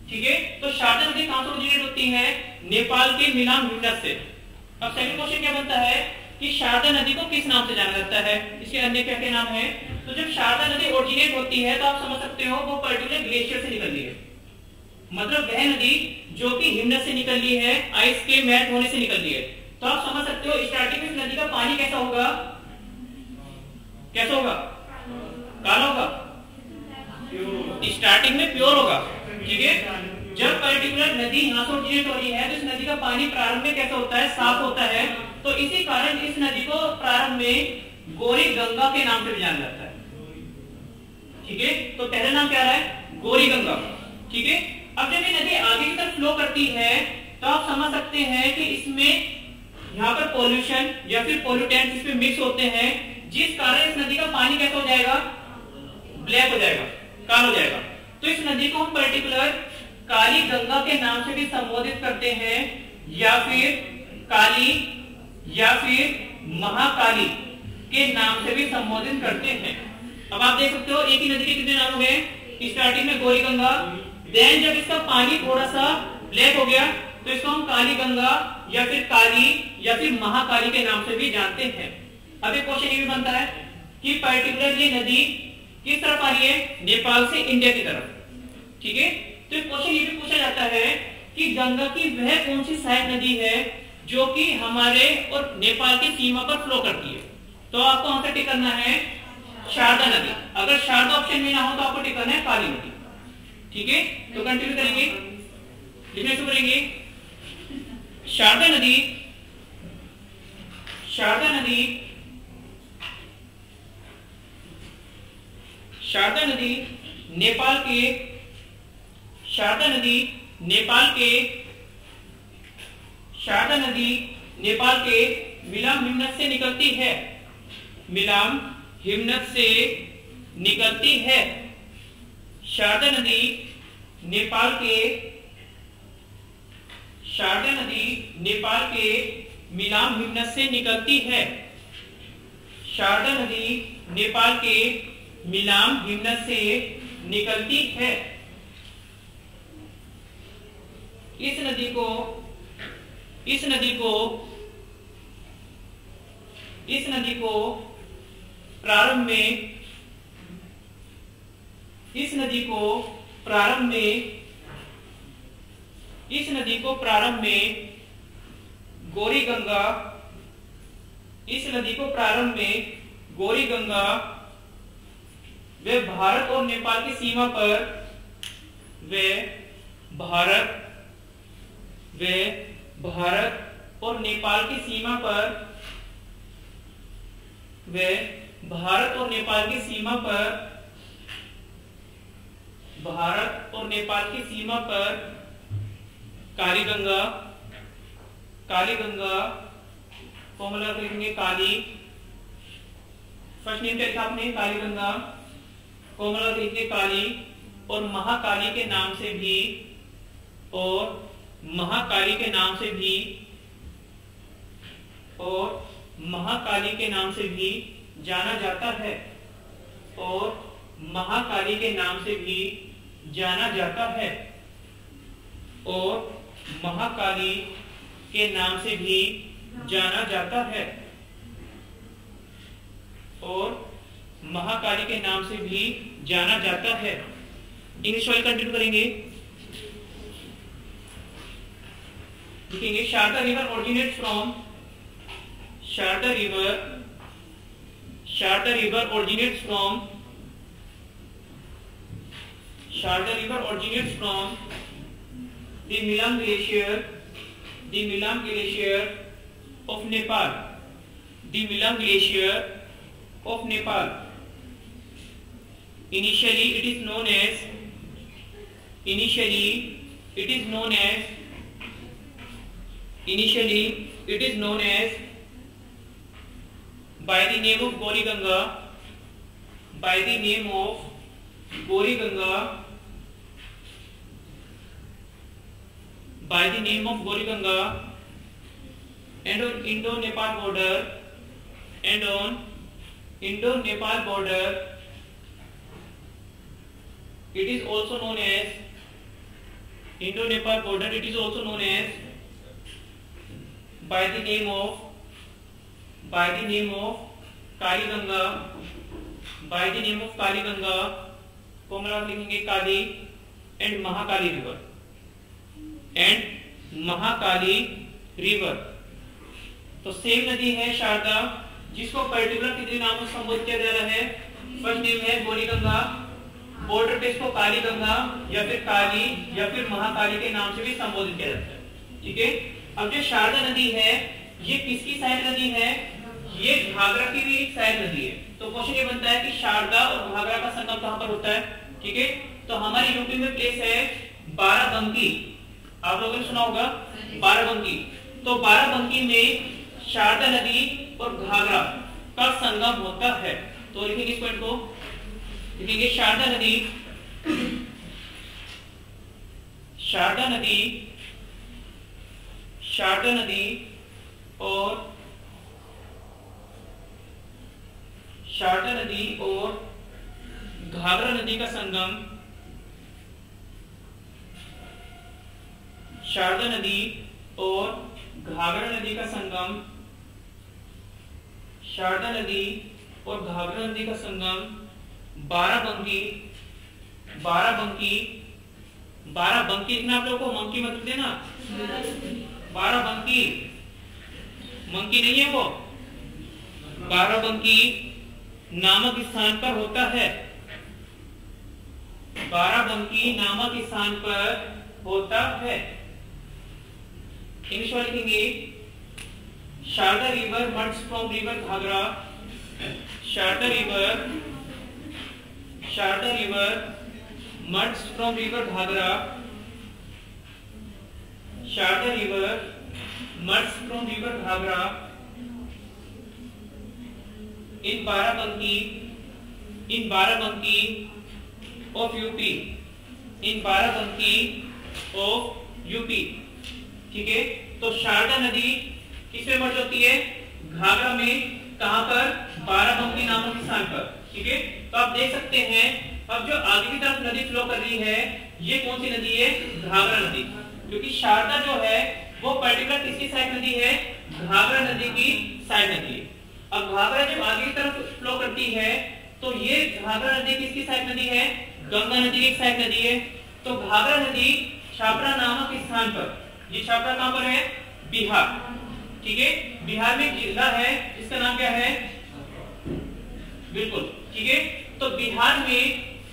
ठीक है, तो शारदा नदी कहां से ओरिजिनेट होती है? नेपाल के मिलाम हिमनद से। अब सेकंड क्वेश्चन क्या बनता है कि शारदा नदी को किस नाम से जाना जाता है, इसके अन्य क्या क्या नाम है? तो जब शारदा नदी ओरिजिनेट होती है तो आप समझ सकते हो वो पर्टिकुलर ग्लेशियर से निकल रही है, मतलब वह नदी जो कि हिमनद से निकल रही है, आइस के मेल्ट होने से निकल रही है। तो आप समझ सकते हो स्टार्टिंग में इस नदी का पानी कैसा होगा? काला होगा, स्टार्टिंग में प्योर होगा। ठीक है, जब पर्टिकुलर नदी यहाँ से ओरिजिनेट हो रही है तो इस नदी का पानी प्रारंभ में कैसा होता है? साफ होता है। तो इसी कारण इस नदी को प्रारंभ में गौरी गंगा के नाम से भी जाना जाता है। ठीक है, तो पहला नाम क्या है? गौरी गंगा। ठीक है, अब जब ये नदी आगे की तरफ फ्लो करती है तो आप समझ सकते हैं कि इसमें यहाँ पर पॉल्यूशन या फिर पोल्यूटेंट्स इसमें मिक्स होते हैं, जिस कारण इस नदी का पानी कैसा हो जाएगा? ब्लैक हो जाएगा, काला हो जाएगा। तो इस नदी को हम पर्टिकुलर काली गंगा के नाम से भी संबोधित करते हैं या फिर काली या फिर महाकाली के नाम से भी संबोधित करते हैं। अब आप देख सकते हो एक ही नदी के कितने नाम हो गए? स्टार्टिंग में गौरी गंगा, देन जब इसका पानी थोड़ा सा ब्लैक हो गया तो इसको हम काली गंगा या फिर काली या फिर महाकाली के नाम से भी जानते हैं। अब एक क्वेश्चन ये भी बनता है कि पर्टिकुलर ये नदी किस तरफ आ रही है? नेपाल से इंडिया की तरफ। ठीक है, तो एक क्वेश्चन ये भी पूछा जाता है कि गंगा की वह कौन सी सहायक नदी है जो कि हमारे और नेपाल की सीमा पर फ्लो करती है। तो आपको आंसर टिक करना है शारदा नदी। अगर शारदा ऑप्शन में ना हो तो आपको टिक करना है काली नदी। ठीक है, तो कंटिन्यू करेंगे, लिखने शुरू करेंगे। शारदा नदी, शारदा नदी, शारदा नदी नेपाल के, शारदा नदी नेपाल के, शारदा नदी नेपाल के मिलाम हिमनद से निकलती है, मिलाम हिमनद से निकलती है। शारदा नदी नेपाल के, शारदा नदी नेपाल के मिलाम हिमनद से निकलती है। शारदा नदी नेपाल के मिलाम हिमनद से निकलती है। इस नदी को, इस नदी को, इस नदी को प्रारंभ में, इस नदी को प्रारंभ में, इस नदी को प्रारंभ में गौरी गंगा, इस नदी को प्रारंभ में गौरी गंगा वे भारत और नेपाल की सीमा पर, वे भारत, वे भारत और नेपाल की सीमा पर, वे भारत और नेपाल की सीमा पर, भारत और नेपाल की सीमा पर काली गंगा, काली गंगा फॉर्मूला लिखेंगे काली, फर्स्ट नेम क्या लिखा आपने, काली गंगा, फॉर्मूला लिखेंगे काली, और महाकाली के नाम से भी, और महाकाली के नाम से भी, और महाकाली के नाम से भी जाना जाता है, और महाकाली के नाम से भी जाना जाता है, और महाकाली के नाम से भी जाना जाता है, और महाकाली के नाम से भी जाना जाता है। इंग्लिश वाले कंटिन्यू करेंगे, लिखेंगे Sharda river originates from, Sharda river originates from, Sharda river originates from the Milam glacier of Nepal, the Milam glacier of Nepal. Initially it is known as by the name of Gauri Ganga, by the name of Gauri Ganga, by the name of Gauri Ganga, and on Indo-Nepal border, and on Indo-Nepal border, it is also known as Indo-Nepal border. It is also known as by the name of Kali Ganga, by the name of Kali Ganga, formula लिखेंगे Kali and Mahakali river, and Mahakali river. तो same नदी है शारदा, जिसको particular कितने नामों से संबोधित किया जा रहा है, फर्स्ट नेम है गौरी गंगा, बॉर्डर पे इसको काली गंगा या फिर काली या फिर महाकाली के नाम से भी संबोधित किया जाता है। ठीक है, अब जो शारदा नदी है ये किसकी सहायक नदी है, ये घाघरा की भी एक सहायक नदी है। तो क्वेश्चन ये बनता है कि शारदा और घाघरा का संगम कहां पर होता है। ठीक है, तो हमारे यूपी में प्लेस है बाराबंकी, आप लोगों ने सुना होगा बाराबंकी। तो बाराबंकी में शारदा नदी और घाघरा का संगम होता है। तो लिखेंगे इस पॉइंट को, लिखेंगे शारदा नदी और घाघरा नदी का संगम, शारदा नदी और घाघरा नदी का संगम, शारदा नदी और घाघरा नदी का संगम बाराबंकी लिखना आप लोगों को, मंकी मत देना, बाराबंकी मंकी नहीं है वो, बाराबंकी नामक स्थान पर होता है, बाराबंकी नामक स्थान पर होता है। इंग्लिश में लिखेंगे Sharda river merge from river Ghaghara, Sharda river merge from river Ghaghara, Sharda river merge from river Ghaghara in Barabanki of UP, in Barabanki of UP। ठीक है, तो शारदा नदी किसमें मर्ज होती है, घाघरा में, कहां पर, बाराबंकी नामक स्थान पर। ठीक है, तो आप देख सकते हैं अब जो आगे की तरफ नदी फ्लो कर रही है ये कौन सी नदी है, घाघरा नदी, क्योंकि शारदा जो है वो पर्टिकुलर किसकी सहायक नदी है, घाघरा नदी की सहायक नदी है। अब घाघरा जब आगे की तरफ फ्लो करती है तो ये घाघरा नदी किसकी सहायक नदी है, गंगा नदी की सहायक नदी है। तो घाघरा नदी छापरा नामक स्थान पर, ये छापरा कहां पर है, बिहार। ठीक है, बिहार में जिला है जिसका नाम क्या है, बिल्कुल ठीक है। तो बिहार में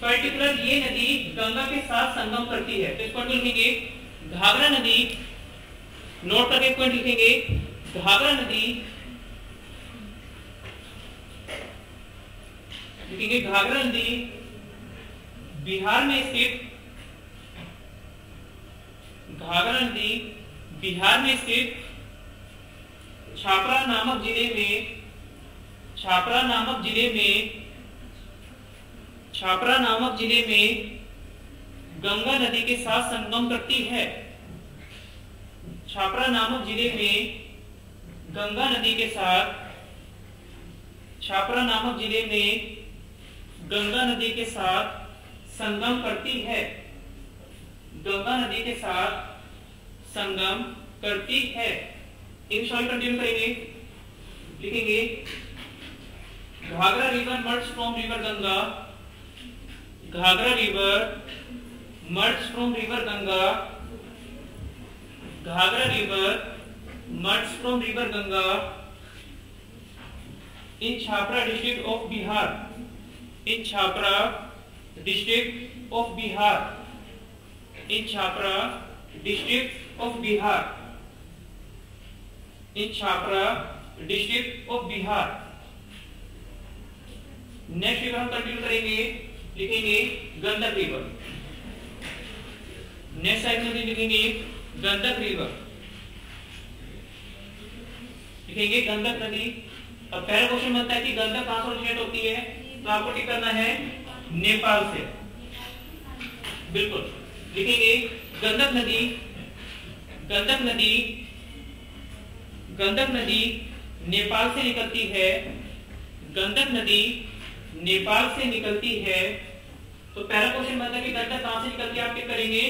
पर्टिकुलर ये नदी गंगा के साथ संगम करती है। तो इस पॉइंट लिखेंगे घाघरा नदी, नोट करके पॉइंट लिखेंगे घाघरा नदी, लिखेंगे घाघरा नदी बिहार में स्थित, घाघरा नदी बिहार में स्थित छापरा नामक जिले में छापरा नामक जिले में गंगा नदी के साथ संगम करती है। छापरा नामक जिले में गंगा नदी के साथ छापरा नामक जिले में गंगा नदी के साथ संगम करती है। गंगा नदी के साथ संगम करती है। इन शॉर्ट कंटिन्यू करेंगे, लिखेंगे Ghaghara river merge from river Ganga. Ghaghara river merge from river Ganga. Ghaghara river merge from river Ganga in Chhapra district of Bihar. In Chhapra district of Bihar. In Chhapra district of Bihar. In Chhapra district of Bihar. Next river हम कंटिन्यू करेंगे, लिखेंगे गंडक रिवर। नेक्स्ट साइड में लिखेंगे Gandak river, लिखेंगे गंडक नदी। अब पहला question बनता है कि गंडक कहां से ओरिजिनेट होती है, तो आपको टिक करना है नेपाल से। बिल्कुल, लिखेंगे गंडक नदी। गंडक नदी गंडक नदी नेपाल से निकलती है। गंडक नदी नेपाल से निकलती है। तो पहला क्वेश्चन बनता है कि गंडक कहां से निकलती है, आप टिक करेंगे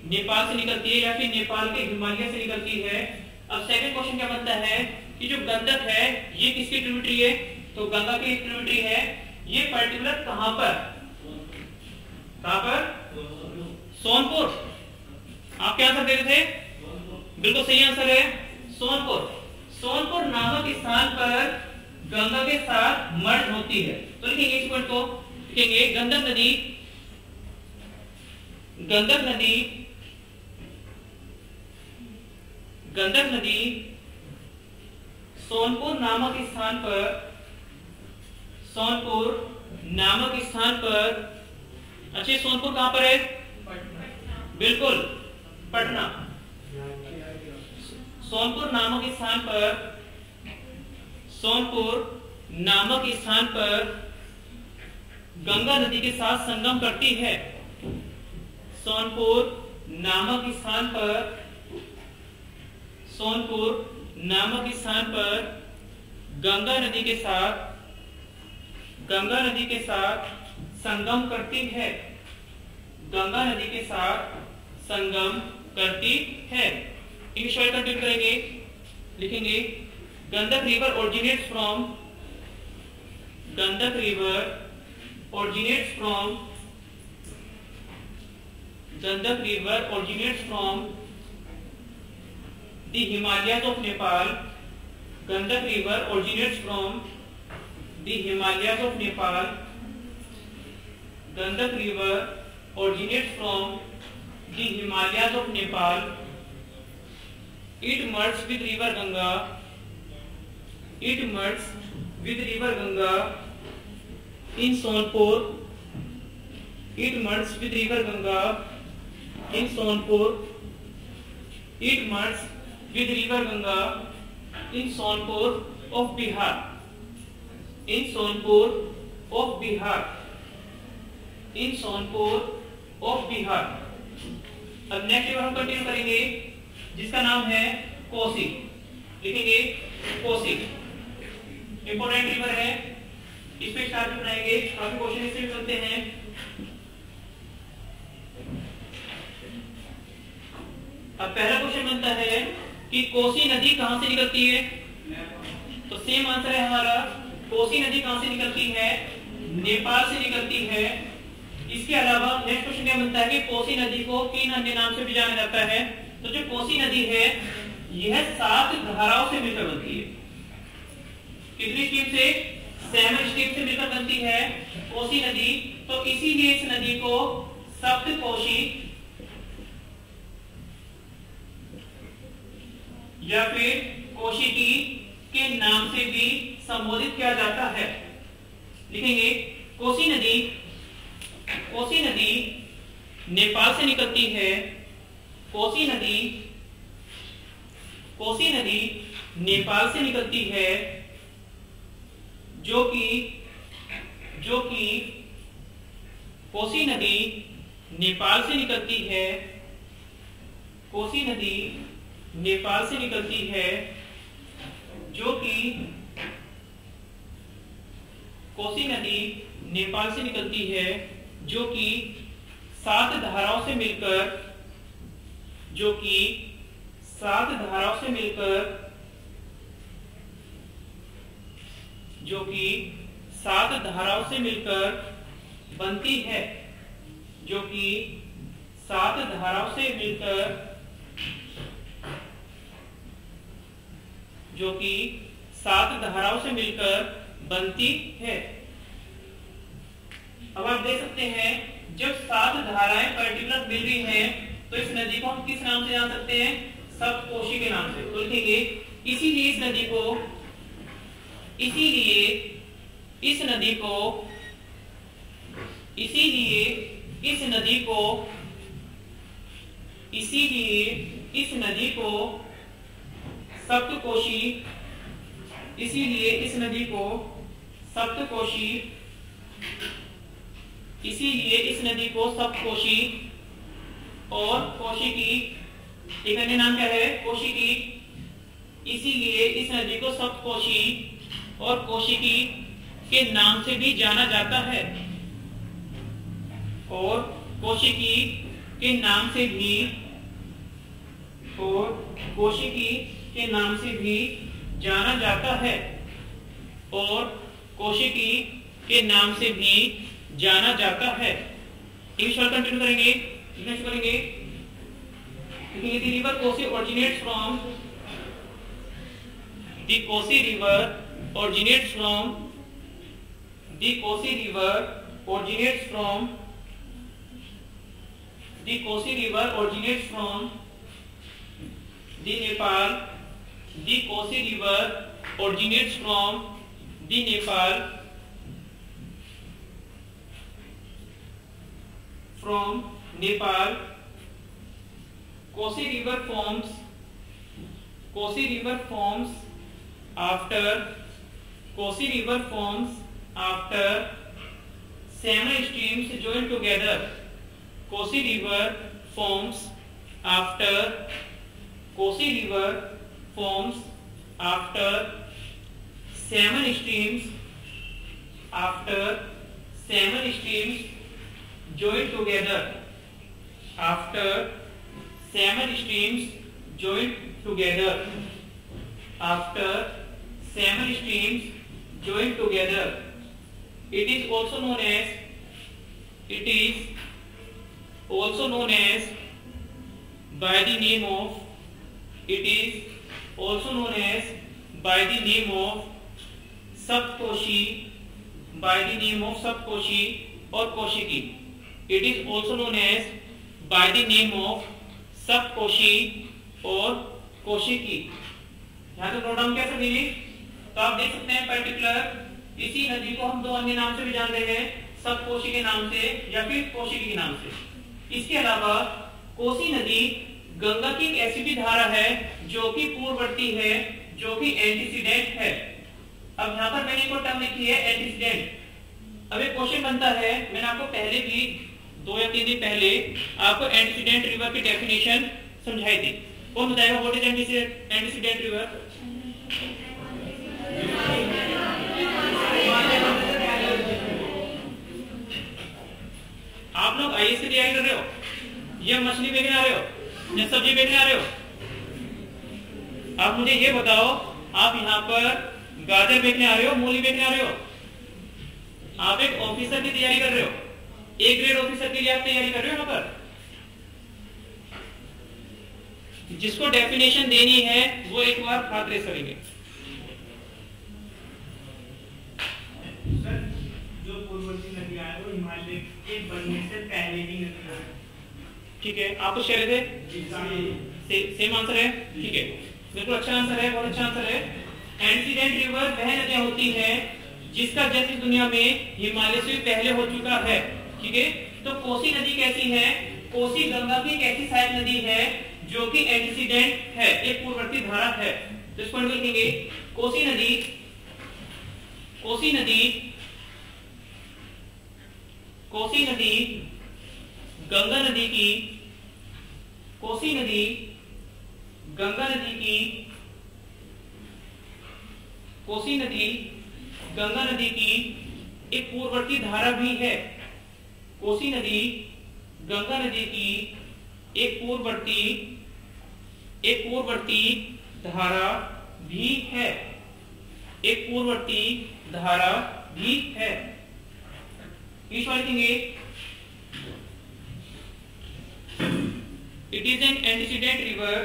नेपाल से निकलती है या फिर नेपाल के हिमालय से निकलती है। अब सेकंड क्वेश्चन क्या बनता है कि जो गंडक है ये किसकी ट्रिब्यूटरी है, तो गंगा की ट्रिब्यूटरी है। ये पर्टिकुलर कहां पर सोनपुर। आप क्या आंसर दे रहे थे, बिल्कुल सही आंसर है सोनपुर। सोनपुर नामक स्थान पर गंगा के साथ मर्ज होती है। तो लिखेंगे इस पॉइंट को, लिखेंगे गंडक नदी। गंडक नदी गंडक नदी सोनपुर नामक स्थान पर अच्छे सोनपुर कहां पर है, बिल्कुल पटना। सोनपुर नामक स्थान पर गंगा नदी के साथ संगम करती है। सोनपुर नामक स्थान पर गंगा नदी के साथ संगम करती है। गंगा नदी के साथ संगम करती है। इंग्लिश वर्ड कंटिन्यू करेंगे, लिखेंगे Gandak river originates from Gandak river originates from the Himalayas of Nepal. Gandak river originates from the Himalayas of Nepal. Gandak river originates from the Himalayas of Nepal. It merges with river Ganga. In Sonpur. It merges with river Ganga in Sonpur. It merges with river Ganga in Sonpur of Bihar. In Sonpur of Bihar. In Sonpur of Bihar. अब next river हम continue करेंगे जिसका नाम है कोसी। लिखेंगे Kosi, important river है, इस पे स्टार भी बनाएंगे, काफी क्वेश्चन इससे भी बनते हैं। अब पहला क्वेश्चन बनता है कि कोसी नदी कहां से निकलती है, तो सेम आंसर है हमारा, कोसी नदी कहां से निकलती है, नेपाल से निकलती है। इसके अलावा नेक्स्ट क्वेश्चन क्या बनता है कि कोसी नदी को किन अन्य नाम से भी जाना जाता है, तो जो कोसी नदी है यह 7 धाराओं से मिलकर बनती है। कितनी स्ट्रीम से, 7 स्ट्रीम से मिलकर बनती है कोसी नदी। तो इसीलिए इस नदी को सप्तकोशी या फिर कोशिकी के नाम से भी संबोधित किया जाता है। लिखेंगे कोसी नदी नेपाल से निकलती है। कोसी नदी नेपाल से निकलती है, जो कि कोसी नदी नेपाल से निकलती है, कोसी नदी नेपाल से निकलती है, जो कि कोसी नदी नेपाल से निकलती है, जो कि 7 धाराओं से मिलकर, जो कि 7 धाराओं से मिलकर, जो कि 7 धाराओं से मिलकर बनती है, जो कि 7 धाराओं से मिलकर, जो कि 7 धाराओं से मिलकर बनती है। अब आप देख सकते हैं जब 7 धाराएं पर्टिकुलर मिल रही हैं तो इस नदी को हम किस नाम से जान सकते हैं? सप्तकोशी के नाम से। तो लिखेंगे इसीलिए इस नदी को, इसीलिए इस नदी को, इसीलिए इस नदी को, इसीलिए इस नदी को सप्तकोशी, इसीलिए इस नदी को सप्तकोशी, इसीलिए इस नदी को सप्तकोशी और कोशिकी, एक अन्य नाम क्या है? कोशिकी। इसीलिए इस नदी को सप्तकोशी और कोशिकी के नाम से भी जाना जाता है, और कोशिकी के नाम से भी, और कोशिकी के नाम से भी जाना जाता है, और कोशिकी के नाम से भी जाना जाता है। इंग्लिश कंटिन्यू करेंगे, इंग्लिश करेंगे। The river Kosi originates from, the Kosi river originates from, the Kosi river originates from, the Kosi river originates from the Nepal, the Kosi river originates from the Nepal, from Nepal. Kosi river forms, Kosi river forms after, Kosi river forms after 7 streams join together. Kosi river forms after, Kosi river forms after 7 streams, after 7 streams join together, after 7 streams join together, after 7 streams join together. It is also known as, it is also known as by the name of, it is also known as by the name of Saptkoshi, by the name of Saptkoshi or Koshiki. It is also known as by the name of Saptakoshi और कोशिकी। यहाँ तो note down कैसे दीजिए? तो आप देख सकते हैं पर्टिकुलर इसी नदी को हम 2 अन्य नाम से भी जानते हैं, सप्तकोशी के नाम से या फिर कोशिकी के नाम से। इसके अलावा कोसी नदी गंगा की एक ऐसी भी धारा है जो कि पूर्ववर्ती है, जो कि एंटीसीडेंट है। अब यहाँ पर मैंने एक टर्म लिखी है एंटीसीडेंट। अब एक क्वेश्चन बनता है, मैंने आपको पहले भी 2 या 3 दिन पहले आपको एंटीसीडेंट रिवर की डेफिनेशन समझाई थी। कौन बताएगा व्हाट इज एंटीसीडेंट रिवर? आप लोग आईएएस की तैयारी कर रहे हो या मछली बेचने आ रहे हो या सब्जी बेचने आ रहे हो? आप मुझे ये बताओ, आप यहाँ पर गाजर बेचने आ रहे हो, मूली बेचने आ रहे हो? आप एक ऑफिसर की तैयारी कर रहे हो, ए ग्रेड ऑफिसर के लिए आप तैयारी कर रहे हो। यहाँ पर जिसको डेफिनेशन देनी है वो एक बार हाथ रेस करेंगे। सर, जो पूर्ववर्ती नदियां हैं वो हिमालय के बनने से पहले ही नदी है। ठीक है, आप कुछ कह रहे थे? सेम आंसर है? ठीक है, बिल्कुल अच्छा आंसर है, बहुत अच्छा आंसर है। एंटीसीडेंट रिवर वह नदियां होती है जिसका जन्म इस दुनिया में हिमालय से पहले हो चुका है। ठीक है, तो कोसी नदी कैसी है? कोसी गंगा की एक ऐसी सहायक नदी है जो कि एंटीसीडेंट है, एक पूर्ववर्ती धारा है। तो इस पॉइंट को लिखेंगे कोसी नदी गंगा नदी की एक पूर्ववर्ती धारा भी है। कोसी नदी गंगा नदी की एक पूर्ववर्ती धारा भी है। इस बार लिखेंगे it is an antecedent river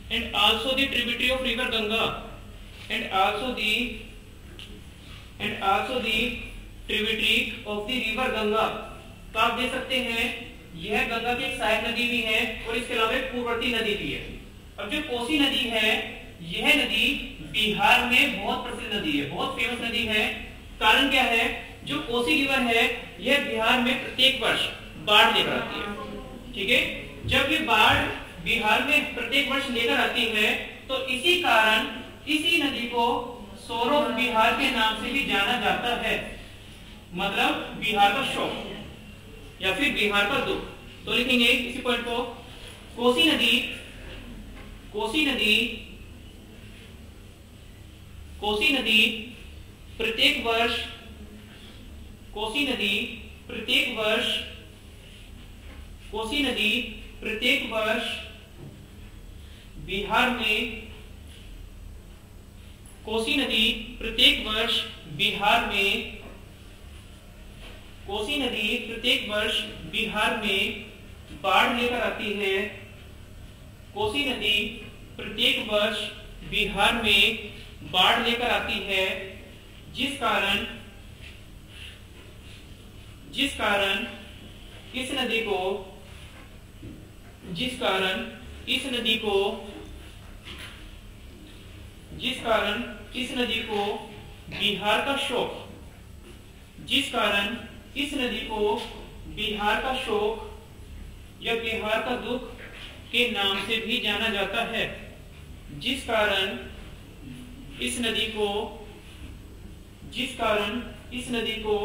and also the tributary of river Ganga and also the tributary of the river Ganga। तो आप देख सकते हैं यह गंगा की एक सहायक नदी भी है और इसके अलावा एक पूर्ववर्ती नदी भी है। अब जो कोसी नदी है यह नदी बिहार में बहुत प्रसिद्ध नदी है, बहुत फेमस नदी है। कारण क्या है, जो कोसी रिवर है यह बिहार में प्रत्येक वर्ष बाढ़ लेकर आती है। ठीक है, जब ये बाढ़ बिहार में प्रत्येक वर्ष लेकर आती है तो इसी कारण इसी नदी को सोर ऑफ बिहार के नाम से भी जाना जाता है, मतलब बिहार का शोक या फिर बिहार का दुख। तो लिखेंगे इसी पॉइंट को कोसी नदी प्रत्येक वर्ष बिहार में बाढ़ लेकर आती है। कोसी नदी प्रत्येक वर्ष बिहार में बाढ़ लेकर आती है, जिस कारण इस नदी को बिहार का शोक या बिहार का दुख के नाम से भी जाना जाता है। जिस कारण इस नदी को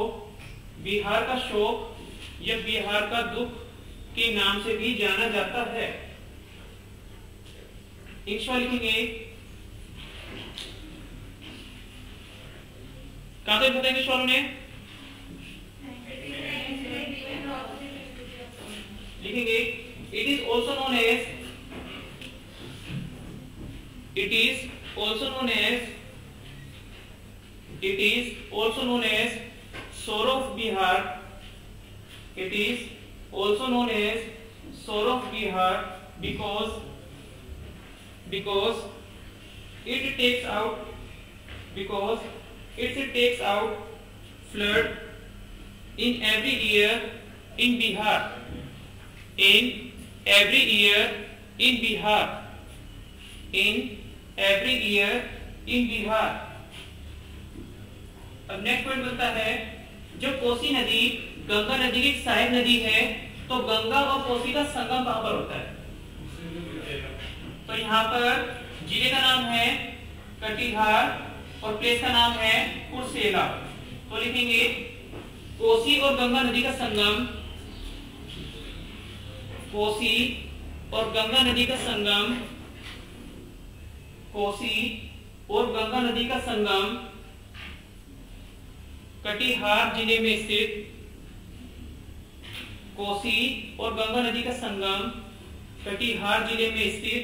बिहार का शोक या बिहार का दुख के नाम से भी जाना जाता है। लिखेंगे कहां तक बताएंगे सवालों ने, लिखेंगे it is also known as sorrow of Bihar. It is also known as Soar of Bihar because it takes out flood in every year in Bihar. अब नेक्स्ट पॉइंट बनता है, जो कोसी नदी गंगा नदी की सहायक नदी है तो गंगा और कोसी का संगम कहां पर होता है? तो यहाँ पर जिले का नाम है कटिहार और प्लेस का नाम है कुर्सेला। तो लिखेंगे कोसी और गंगा नदी का संगम, कटिहार जिले में स्थित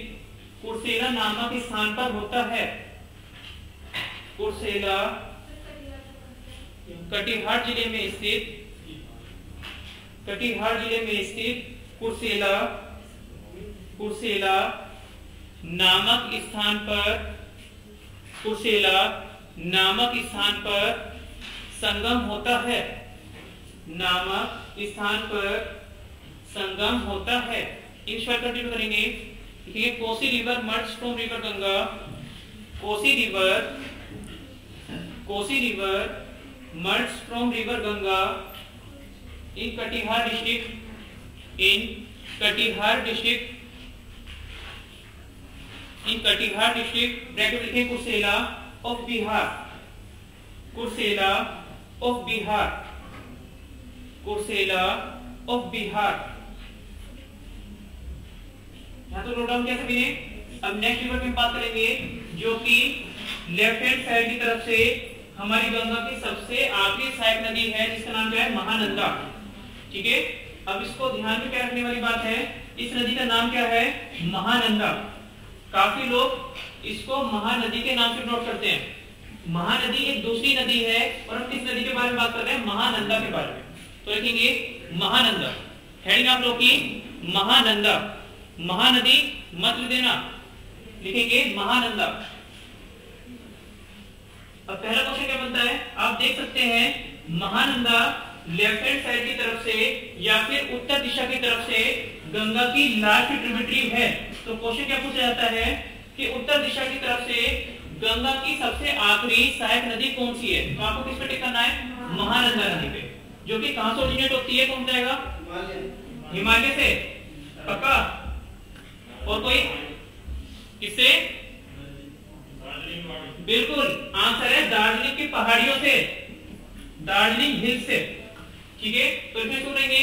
कुर्सेला नामक स्थान पर होता है। कटिहार जिले में स्थित कुर्सेला नामक स्थान पर संगम होता है। इन शॉर्ट कंटिन्यू करेंगे। देखिए Kosi river merge from river Ganga. Kosi river merge from river Ganga in Katihar district, bracket लिखें कुर्सेला ऑफ बिहार, यहाँ तो नोट डाउन किया सभी ने। अब नेक्स्ट रिवर की बात करेंगे जो कि लेफ्ट हैंड साइड की तरफ से हमारी गंगा की सबसे आखिरी सहायक नदी है जिसका नाम क्या है, महानंदा। ठीक है, अब इसको ध्यान में क्या रखने वाली बात है, इस नदी का नाम क्या है, महानंदा। काफी लोग इसको महानदी के नाम से नोट करते हैं। महानदी एक दूसरी नदी है और हम किस नदी के बारे में बात कर रहे हैं, महानंदा के बारे में। तो लिखेंगे महानंदा, हेडिंग आप लोग की महानंदा, महानदी मत लिख देना, लिखेंगे महानंदा। अब पहला क्वेश्चन क्या बनता है, आप देख सकते हैं महानंदा लेफ्ट हैंड साइड की तरफ से या फिर उत्तर दिशा की तरफ से गंगा की लास्ट ट्रिब्यूटरी है। तो क्वेश्चन क्या पूछा जाता है कि उत्तर दिशा की तरफ से गंगा की सबसे आखिरी सहायक नदी कौन सी है। तो आपको किस पे टिक करना है, महानंदा नदी पे, जो कि कहां से ओरिजिनेट होती है, कौन जाएगा, हिमालय से, पक्का। और कोई किससे, बिल्कुल आंसर है दार्जिलिंग की पहाड़ियों से, दार्जिलिंग हिल से। ठीक है, तो इसमें सुनेंगे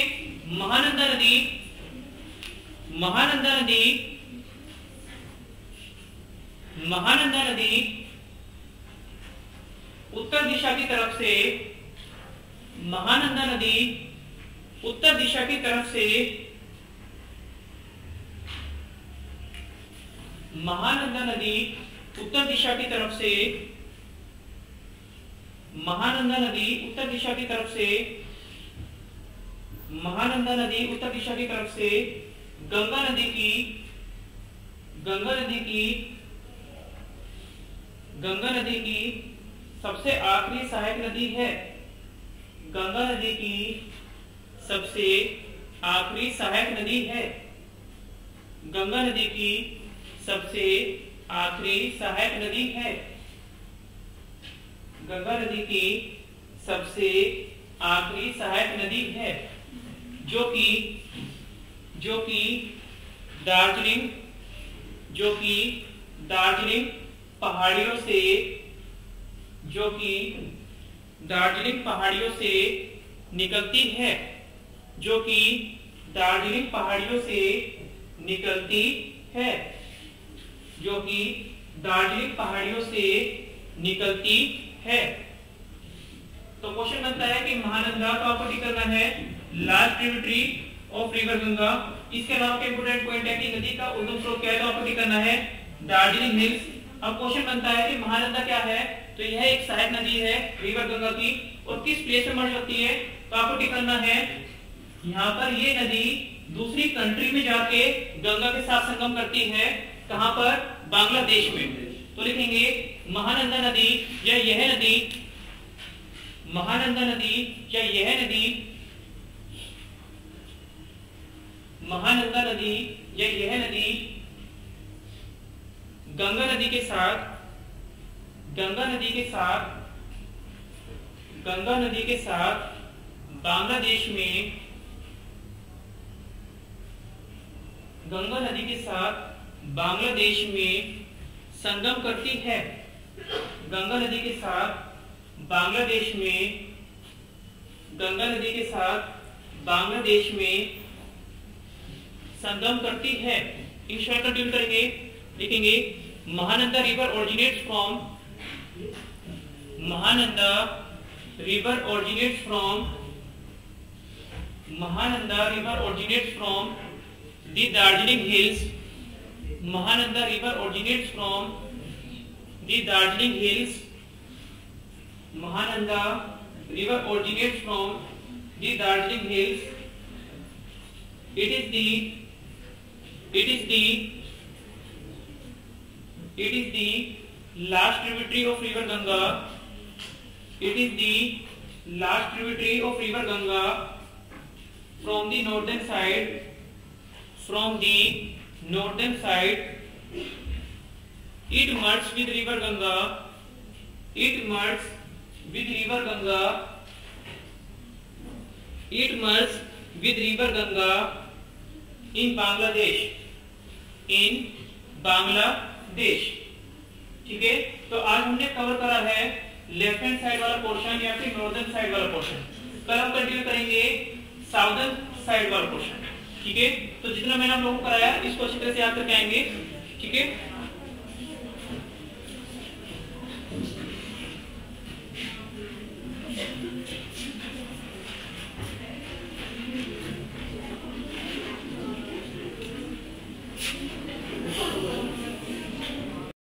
महानंदा नदी उत्तर दिशा की तरफ से, महानंदा नदी उत्तर दिशा की तरफ से, महानंदा नदी उत्तर दिशा की तरफ से, महानंदा नदी उत्तर दिशा की तरफ से, महानंदा नदी उत्तर दिशा की तरफ से गंगा नदी की सबसे आखिरी सहायक नदी है। गंगा नदी की सबसे आखिरी सहायक नदी है। गंगा नदी की सबसे आखिरी सहायक नदी है। गंगा नदी की सबसे आखिरी सहायक नदी है, जो कि दार्जिलिंग पहाड़ियों से, निकलती है, जो कि दार्जिलिंग पहाड़ियों से निकलती है, जो कि दार्जिलिंग पहाड़ियों से निकलती है। तो क्वेश्चन बनता है कि महानंदा को आपको टिक करना है last tributary of river Ganga. इसके अलावा एक इंपॉर्टेंट पॉइंट है कि नदी का उद्गम स्रोत क्या है, तो आपको टिक करना है दार्जिलिंग हिल्स। अब क्वेश्चन बनता है कि महानंदा क्या है, तो यह एक सहायक नदी है रिवर गंगा की, और किस प्लेस में मर्ज होती है, तो आपको टिक करना है यहाँ पर ये नदी दूसरी कंट्री में जाके गंगा के साथ संगम करती है। कहां पर, बांग्लादेश में। तो लिखेंगे महानंदा नदी या यह नदी, महानंदा नदी या यह नदी, महानंदा नदी या यह नदी गंगा नदी के साथ बांग्लादेश में, गंगा नदी के साथ बांग्लादेश में संगम करती है। गंगा नदी के साथ बांग्लादेश में, गंगा नदी के साथ बांग्लादेश में संगम करती है। इन शॉर्ट कंटिन्यू करेंगे, लिखेंगे Mahananda river originates from, Mahananda river originates from, Mahananda river originates from the Darjeeling hills, Mahananda river originates from the Darjeeling hills, Mahananda river originates from the Darjeeling hills. It is the last tributary of river Ganga. It is the last tributary of river Ganga from the northern side. From the northern side, it merges with river Ganga. It merges with river Ganga it merge with river Ganga in Bangladesh, in Bangladesh. ठीक है, तो आज हमने cover करा है left hand side वाला portion या फिर नॉर्दर्न साइड वाला पोर्शन। कल हम कंटिन्यू करेंगे साउदर्न साइड वाला पोर्शन। ठीक है, तो जितना मैंने आप लोगों को कराया इसको अच्छी तरह से याद करके आएंगे। ठीक है।